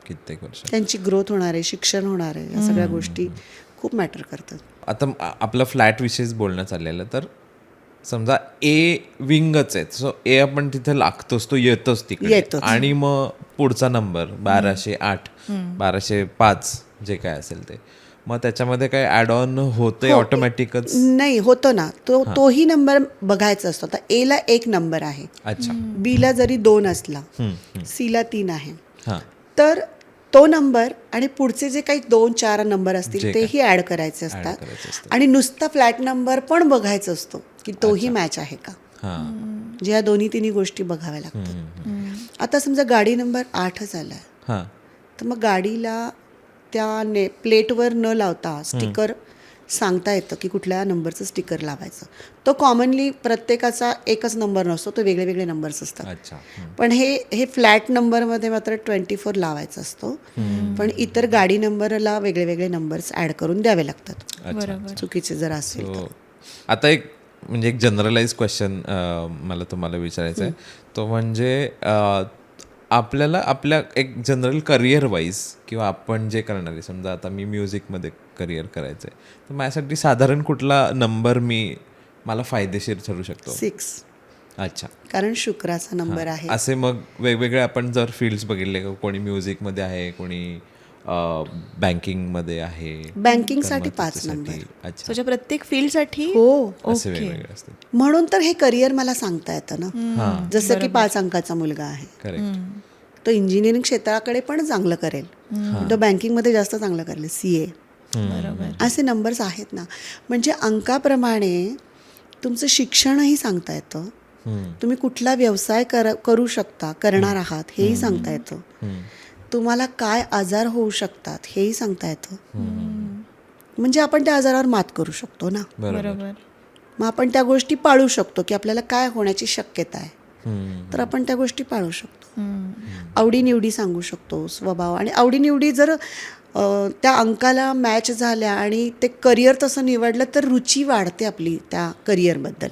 कित्येक वर्ष. त्यांची ग्रोथ होणार आहे, शिक्षण होणार आहे, या सगळ्या गोष्टी खूप मॅटर करतात. आता आपलं फ्लॅट विषयीच बोलणं चाललेलं, तर समजा ए विंगच आहे, सो ए आपण तिथे लागतोच, तो येतोच तिकडे, येतोच. आणि मग पुढचा नंबर 1208 1205 जे काय असेल ते, मग त्याच्यामध्ये काय ऍड ऑन होतंय ऑटोमॅटिकच? नाही, होतो ना, तोही नंबर बघायचा असतो. आता ए ला 1 नंबर आहे, अच्छा. बी ला जरी 2 असला, सी ला 3 आहे, हां. तर तो नंबर आणि पुढचे जे काही 2-4 नंबर असतील जे तेही ऍड करायचे असतात. करायचं असतं. आणि नुसता फ्लॅट नंबर पण बघायचा असतो की तोही मॅच आहे का. हां. म्हणजे या 2-3 गोष्टी बघाव्या लागतात. आता समजा गाडी नंबर 8 आलाय, हां. तर मग गाडीला त्या प्लेटवर न लावता स्टिकर सांगता येतं की कुठल्या नंबरचं स्टिकर लावायचं. तो कॉमनली प्रत्येकाचा एकच नंबर नसतो, तो वेगळे वेगळे नंबर्स असतात. अच्छा. पण हे फ्लॅट नंबरमध्ये मात्र 24 लावायचा असतो, पण इतर गाडी नंबरला वेगळे वेगळे नंबर्स ॲड करून द्यावे लागतात, चुकीचे जर असेल तर. आता एक म्हणजे एक जनरलाइज क्वेश्चन मला तुम्हाला विचारायचं आहे, तो म्हणजे आपल्याला आपल्या एक जनरल करिअर वाईज किंवा आपण जे करणार आहे, समजा आता मी म्युझिकमध्ये करिअर करायचं आहे, तर माझ्यासाठी साधारण कुठला नंबर मला फायदेशीर ठरू शकतो? 6. अच्छा. कारण शुक्राचा नंबर आहे. असे मग वेगवेगळे आपण जर फील्ड्स बघितले, कोणी म्युझिकमध्ये आहे, कोणी बँकिंगमध्ये आहे, बँकिंगसाठी 5 नंबर. अच्छा. त्याच्या प्रत्येक फील्डसाठी. हो, असे वेगवेगळे असतात. म्हणून तर हे करिअर मला सांगता येतं ना. जसं की 5 अंकाचा मुलगा आहे, करेक्ट. तो इंजिनिअरिंग क्षेत्राकडे पण चांगलं करेल, तो बँकिंगमध्ये जास्त चांगलं करेल, CA. बरोबर. असे नंबर्स आहेत ना. म्हणजे अंकाप्रमाणे तुमचं शिक्षणही सांगता येतं, तुम्ही कुठला व्यवसाय करू शकता, करणार आहात हेही सांगता येतं, तुम्हाला काय आजार होऊ शकतात हेही सांगता येतं. म्हणजे आपण त्या आजारावर मात करू शकतो ना. बरोबर. मग आपण त्या गोष्टी पाळू शकतो की आपल्याला काय होण्याची शक्यता आहे. तर आपण त्या गोष्टी पाळू शकतो. आवडीनिवडी सांगू शकतो, स्वभाव. आणि आवडीनिवडी जर त्या अंकाला मॅच झाल्या आणि ते करिअर तसं निवडलं तर रुची वाढते आपली त्या करिअरबद्दल.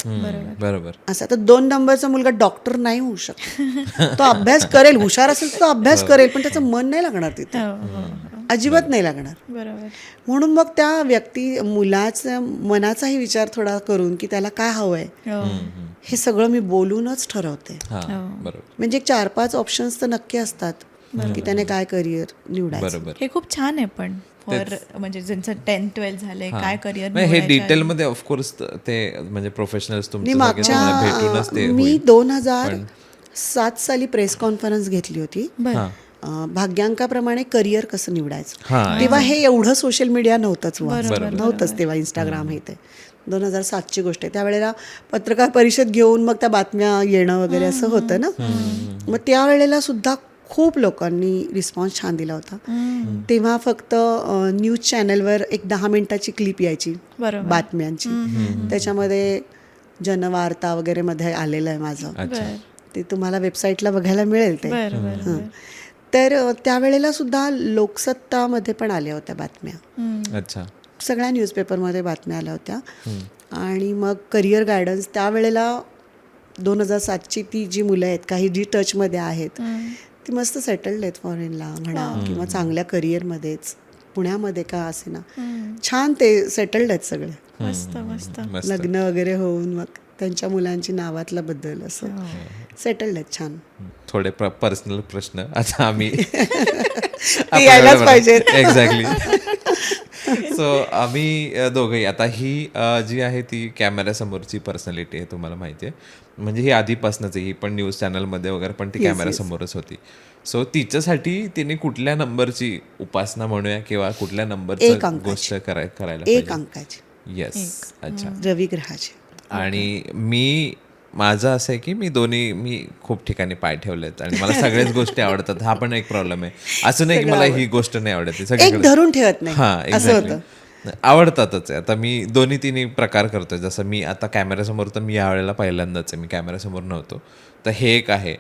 बरोबर. असं तर 2 नंबरचा मुलगा डॉक्टर नाही होऊ शकत. तो अभ्यास करेल, हुशार असेल तर तो अभ्यास करेल, पण त्याचं मन नाही लागणार तिथे, अजिबात नाही लागणार. बरोबर. म्हणून मग त्या मुलाच्या मनाचाही विचार थोडा करून की त्याला काय हवंय हे सगळं मी बोलूनच ठरवते. बरोबर. म्हणजे 4-5 ऑप्शन्स तर नक्की असतात की त्याने काय करिअर निवडायचं. बरोबर. हे खूप छान आहे पण फॉर म्हणजे ज्यांचं 10-12 झालंय काय करिअर हे डिटेल मध्ये ऑफकोर्स ते म्हणजे प्रोफेशनल्स तुमच्या भेटूनच ते मी 2007 साली प्रेस कॉन्फरन्स घेतली होती भाग्यांकाप्रमाणे करिअर कसं निवडायचं. तेव्हा हे एवढं सोशल मीडिया नव्हतंच तेव्हा, इंस्टाग्राम हे ते 2007ची गोष्ट आहे. त्यावेळेला पत्रकार परिषद घेऊन मग त्या बातम्या येणं वगैरे असं होतं ना. मग त्यावेळेला सुद्धा खूप लोकांनी रिस्पॉन्स छान दिला होता. तेव्हा फक्त न्यूज चॅनलवर एक 10 मिनिटाची क्लिप यायची बातम्यांची, त्याच्यामध्ये जनवार्ता वगैरे मध्ये आलेलं आहे माझं, ते तुम्हाला वेबसाईटला बघायला मिळेल ते. तर त्यावेळेला सुद्धा लोकसत्तामध्ये पण आल्या होत्या बातम्या. अच्छा. सगळ्या न्यूजपेपरमध्ये बातम्या आल्या होत्या. आणि मग करिअर गायडन्स त्यावेळेला 2007ची ती जी मुलं आहेत काही जी टचमध्ये आहेत ती मस्त सेटल्ड आहेत फॉरेनला म्हणा किंवा चांगल्या करिअरमध्येच, पुण्यामध्ये का असे ना, छान ते सेटल्ड आहेत सगळे. मस्त मस्त. लग्न वगैरे होऊन मग त्यांच्या मुलांची नावातला बद्दल असं सेटल्ड आहेत छान. थोडे पर्सनल प्रश्न आता आम्ही यायलाच पाहिजे. एक्झॅक्टली. सो आम्ही दोघंही आता ही जी आहे ती कॅमेऱ्यासमोरची पर्सनॅलिटी आहे, तुम्हाला माहिती आहे. म्हणजे ही आधीपासूनच ही पण न्यूज चॅनलमध्ये वगैरे पण ती कॅमेऱ्यासमोरच होती. सो तिच्यासाठी तिने कुठल्या नंबरची उपासना म्हणूया किंवा कुठल्या नंबरची गोष्ट करायला 1 अंकाची. येस. अच्छा. रविग्रहाची. आणि माझं असं आहे की मी खूप ठिकाणी पाय ठेवलेत आणि मला सगळ्याच गोष्टी आवडतात. हा पण एक प्रॉब्लेम आहे. असं नाही की मला ही गोष्ट नाही आवडत, एक धरून ठेवत नाही. हा, एक्झॅक्टली. आवडतातच आहे. आता मी 2-3 प्रकार करतोय. जसं मी आता कॅमेऱ्यासमोर, तर मी यावेळेला पहिल्यांदाच आहे, मी कॅमेऱ्यासमोर नव्हतो. तर हे एक आहे.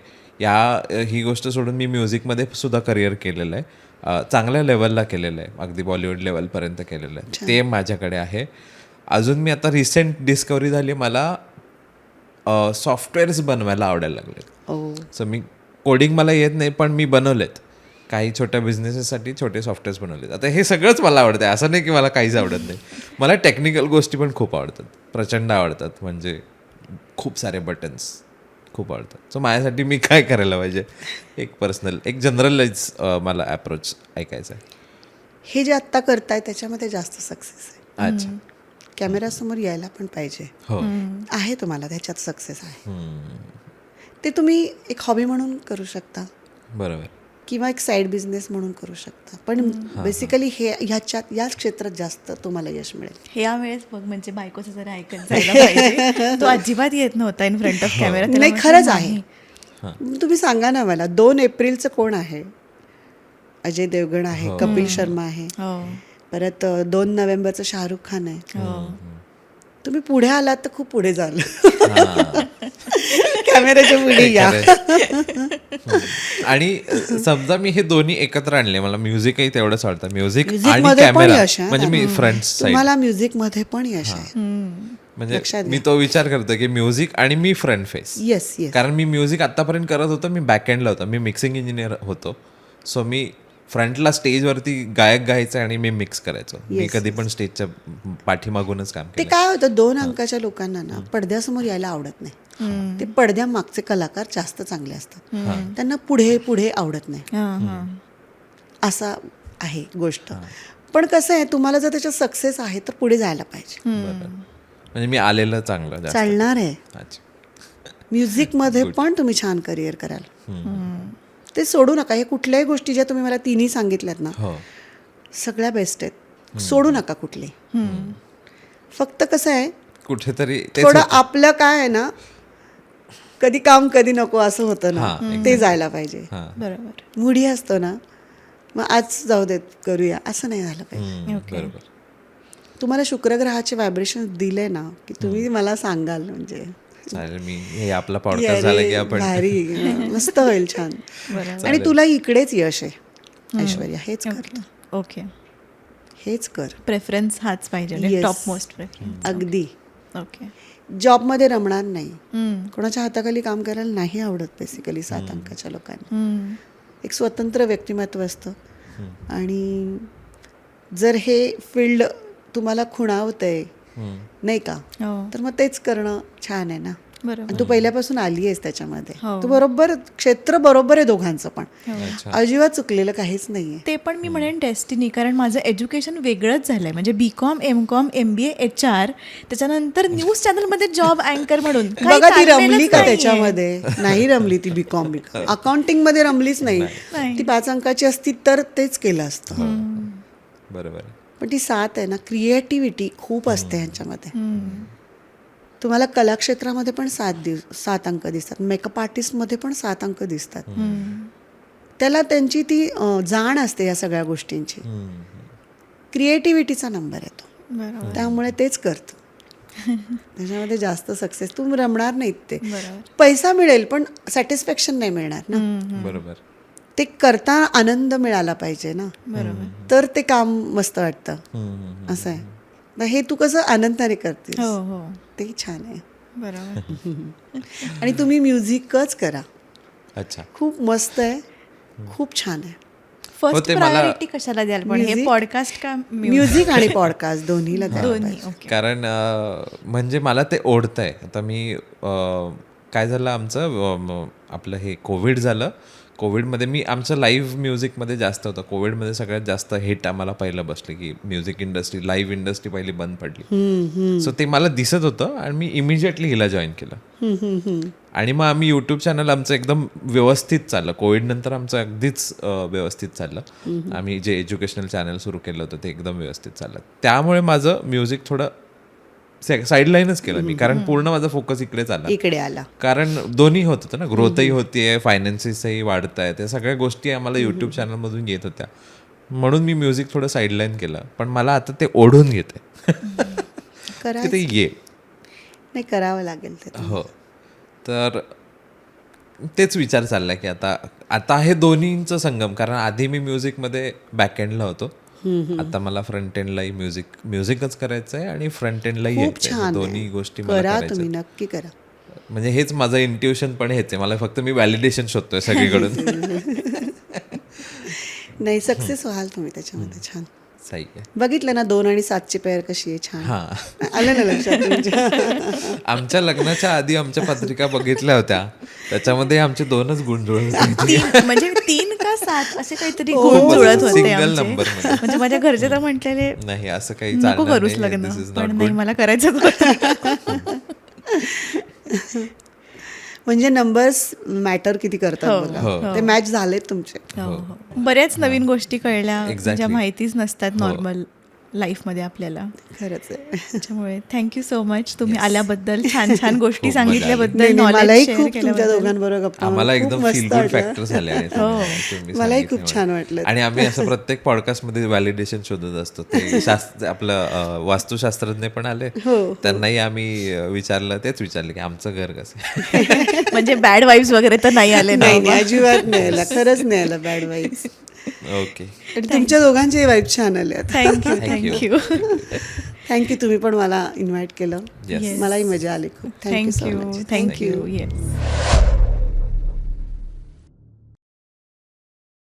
ही गोष्ट सोडून मी म्युझिकमध्ये सुद्धा करिअर केलेलं आहे, चांगल्या लेवलला केलेलं आहे, अगदी बॉलिवूड लेवलपर्यंत केलेलं आहे. ते माझ्याकडे आहे. अजून मी आता रिसेंट डिस्कवरी झाली, मला सॉफ्टवेअर्स बनवायला आवडायला लागले. सो मी कोडिंग मला येत नाही, पण मी बनवलेत काही छोट्या बिझनेसेससाठी छोटे सॉफ्टवेअर्स बनवलेत. आता हे सगळंच मला आवडतं, असं नाही की मला काहीच आवडत नाही. मला टेक्निकल गोष्टी पण खूप आवडतात, प्रचंड आवडतात. म्हणजे खूप सारे बटन्स खूप आवडतात. सो माझ्यासाठी मी काय करायला पाहिजे, एक पर्सनल, एक जनरलाइज मला अप्रोच ऐकायचा आहे. हे जे आत्ता करताय त्याच्यामध्ये जास्त सक्सेस आहे. अच्छा. कॅमेऱ्यासमोर यायला पण पाहिजे. हो, आहे तुम्हाला त्याच्यात सक्सेस आहे. ते तुम्ही एक हॉबी म्हणून करू शकता, बरोबर, किंवा एक साईड बिझनेस म्हणून करू शकता. पण बेसिकली याच क्षेत्रात जास्त तुम्हाला यश मिळेल. या वेळेस बघ, म्हणजे बायकोचं जरा ऐकत जायला पाहिजे. तो अजिबात येत नव्हता इन फ्रंट ऑफ कॅमेरा. नाही, खरंच आहे. तुम्ही सांगा ना मला, 2 एप्रिलचं कोण आहे? अजय देवगण आहे, कपिल शर्मा आहे, परत 2 नोव्हेंबरचं शाहरुख खान आहे. तुम्ही पुढे आलात तर खूप पुढे जाल. कॅमेऱ्याच्या पुढे या. आणि समजा मी हे दोन्ही एकत्र आणले, मला म्युझिकही तेवढंच आवडतं, म्युझिक आणि मध्ये पण कॅमेरा, यश आहे. म्हणजे मी फ्रंट साईड, तुम्हाला म्युझिक मध्ये पण यश आहे. म्हणजे मी तो विचार करतो की म्युझिक आणि मी फ्रंट फेस. Yes yes. कारण मी म्युझिक आतापर्यंत करत होतो, मी बॅकएंडला होतो, मी मिक्सिंग इंजिनियर होतो. सो मी फ्रंटला स्टेजवरती गायक गायचं आणि मी मिक्स करायचो. मी कधी पण स्टेजच्या पाठीमागूनच काम ते केलं. काय होतं, 2 अंकाच्या लोकांना ना पडद्यासमोर यायला आवडत नाही. ते पडद्यामागचे कलाकार जास्त चांगले असतात, त्यांना पुढे पुढे आवडत नाही. असा आहे गोष्ट. पण कसं आहे, तुम्हाला जर त्याच्यात सक्सेस आहे तर पुढे जायला पाहिजे. म्हणजे मी आलेलं चांगलं जास्त. चालणार आहे. अच्छा. म्युझिकमध्ये पण तुम्ही छान करिअर कराल. ते सोडू नका. हे कुठल्याही गोष्टी ज्या तुम्ही मला 3 सांगितल्यात ना, सगळ्या बेस्ट आहेत. सोडू नका कुठली. फक्त कसं आहे, कुठेतरी थोडं आपलं काय आहे ना, कधी काम कधी नको असं होतं ना, ते जायला पाहिजे. बरोबर. मुडी असतो ना, मग आज जाऊ देत, करूया, असं नाही झालं पाहिजे. बरोबर. तुम्हाला शुक्रग्रहाचे व्हायब्रेशन दिले ना की तुम्ही मला सांगाल, म्हणजे चालेल, मी हे आपला पॉडकास्ट झाला की आपण भारी मस्त होईल, छान. आणि तुला इकडेच यश आहे ऐश्वर्या, हेच कर, ओके, हेच कर. प्रेफरन्स हाच पाहिजे, Yes. Top most preference. अगदी. ओके. जॉबमध्ये रमणार नाही, कोणाच्या हाताखाली काम करायला नाही आवडत बेसिकली 7 अंकाच्या लोकांना. एक स्वतंत्र व्यक्तिमत्व असतं आणि जर हे फील्ड तुम्हाला खुणावतंय नाही का, तर मग तेच करणं छान आहे ना. बरोबर. आणि तू पहिल्यापासून आली आहेस त्याच्यामध्ये, हो. तू बरोबर, क्षेत्र बरोबर आहे दोघांचं पण, अच्छा. अजिबात चुकलेलं काहीच नाहीये. ते पण मी म्हणेन डेस्टिनी, कारण माझं एज्युकेशन वेगळंच झालंय. म्हणजे BCom, MCom, MBA, HR, त्याच्यानंतर न्यूज चॅनलमध्ये जॉब अँकर म्हणून. काही बघा ती चाललेलंच रमली का नाहीये. त्याच्यामध्ये? नाही रमली ती BCom. अकाउंटिंग मध्ये रमलीच नाही. नाही. ती 5 अंकाची असती तर तेच केलं असतं. बरोबर आहे. पण ती 7 आहे ना, क्रिएटिव्हिटी खूप असते ह्यांच्यामध्ये. तुम्हाला कला क्षेत्रामध्ये पण 7 अंक दिसतात, मेकअप आर्टिस्टमध्ये पण 7 अंक दिसतात. त्याला त्यांची ती जाण असते या सगळ्या गोष्टींची. क्रिएटिव्हिटीचा नंबर येतो, बरोबर. त्यामुळे तेच करतो. त्याच्यामध्ये जास्त सक्सेस तू रमणार नाहीत ते. बरोबर. पैसा मिळेल पण सॅटिस्फॅक्शन नाही मिळणार ना. बरोबर. ते करता आनंद मिळाला पाहिजे ना, तर ते काम मस्त वाटतं. असं आहे. तर हे तू कसं आनंदाने करतेस, हो हो, ते छान आहे. बरोबर. आणि तुम्ही म्युझिकच करा, अच्छा. खूप मस्त आहे, खूप छान आहे. फर्स्ट ते मला- प्रायोरिटी कशाला द्याल पण, हे Music- पॉडकास्ट का म्युझिक आणि पॉडकास्ट दोन्हीला द्यायला दोन्ही? पाहिजे. ओके. कारण म्हणजे मला ते ओढतंय. आता मी काय झालं आमचं आपलं हे कोविड झालं. कोविडमध्ये मी आमचं लाईव्ह म्युझिकमध्ये जास्त होतं. कोविडमध्ये सगळ्यात जास्त हिट आम्हाला पहिलं बसले की म्युझिक इंडस्ट्री, लाईव्ह इंडस्ट्री पहिली बंद पडली. सो ते मला दिसत होतं आणि मी इमिजिएटली हिला जॉईन केलं. आणि मग आम्ही यूट्यूब चॅनल आमचं एकदम व्यवस्थित चाललं. कोविड नंतर आमचं अगदीच व्यवस्थित चाललं. आम्ही जे एज्युकेशनल चॅनल सुरू केलं होतं ते एकदम व्यवस्थित चाललं. त्यामुळे माझं म्युझिक थोडं साईडलाईनच केलं मी, कारण पूर्ण माझा फोकस इकडे चालला. इकडे आला. कारण दोन्ही होत होतं ना, ग्रोथही होतीये, फायनान्सेसही वाढत आहे, त्या सगळ्या गोष्टी आम्हाला यूट्यूब चॅनलमधून येत होत्या. म्हणून मी म्युझिक थोडं साईडलाईन केलं. पण मला आता ते ओढून घेते की ते ये. नाही, करावं लागेल ते. हो, तर तेच विचार चाललाय की आता हे दोन्हींचं संगम. कारण आधी मी म्युझिकमध्ये बॅकएंडला होतो, आता मला फ्रंट एंडलाही म्युझिकच करायचं आहे आणि फ्रंट एंडलाही खूप यायचं छान आहे. आहे. दोन्ही गोष्टी मला करा करायच्या तुम्ही, आहेत. नक्की करा. म्हणजे हेच माझं इंट्युशन पण हेच आहे. मला फक्त मी व्हॅलिडेशन शोधतोय सगळीकडून. नाही, सक्सेस व्हाल तुम्ही त्याच्यामध्ये. छान. सही आहे. बघितलं ना 2 आणि 7ची पेअर कशी आहे, छान. हा, आलं ना लक्षात तुमच्या? आमच्या लग्नाच्या आधी आमच्या पत्रिका बघितल्या होत्या, त्याच्यामध्ये आमचे 2च गुण जुळत होते. म्हणजे 3 का 7 असे काहीतरी गुण जुळत होते सिंगल आमचे. नंबर मध्ये. म्हणजे माझ्या घरचे तर म्हटलेले नाही, असं काही नको चालणार करूच नाही. लग्न, This is पण not नाही, good. मला करायचं होतं. म्हणजे नंबर्स मॅटर किती करतात बघा. हो. ते मॅच झालेत तुमचे. हो, हो. बऱ्याच नवीन गोष्टी कळल्या Exactly. ज्या माहितीच नसतात नॉर्मल लाईफमध्ये आपल्याला. खरंच आहे. त्याच्यामुळे थँक्यू सो मच तुम्ही आल्याबद्दल, छान छान गोष्टी खूप मजा आली. सांगितल्याबद्दल, नाही, नाही, नॉलेज मलाही शेअर खूप तुमच्या केल्याबद्दल. दोघांबरोबर गप्पा आम्हाला मारून खूप एकदम मस्त फील गुड वाटलं. फॅक्टर झाले आहेत तुम्ही मलाही खूप सांगितल्यामुळे. छान वाटलं. आणि आम्ही असं प्रत्येक पॉडकास्ट मध्ये व्हॅलिडेशन शोधत असतो. ते आपलं वास्तुशास्त्रज्ञ पण आले, त्यांनाही आम्ही तेच विचारलं की आमचं घर कसं आहे. म्हणजे बॅड वाईब्स वगैरे तर नाही आले ना? नाही नाही, अजिबात नाही आला, खरंच नाही आला बॅड वाईब्स. ओके, आणि तुमच्या दोघांचे वाईब छान आले. Thank you Thank you. Thank you thank you, तुम्ही पण मला इन्व्हाइट केलं. Yes. मलाही मजा आली खूप. Thank you so thank you much. Thank you yes.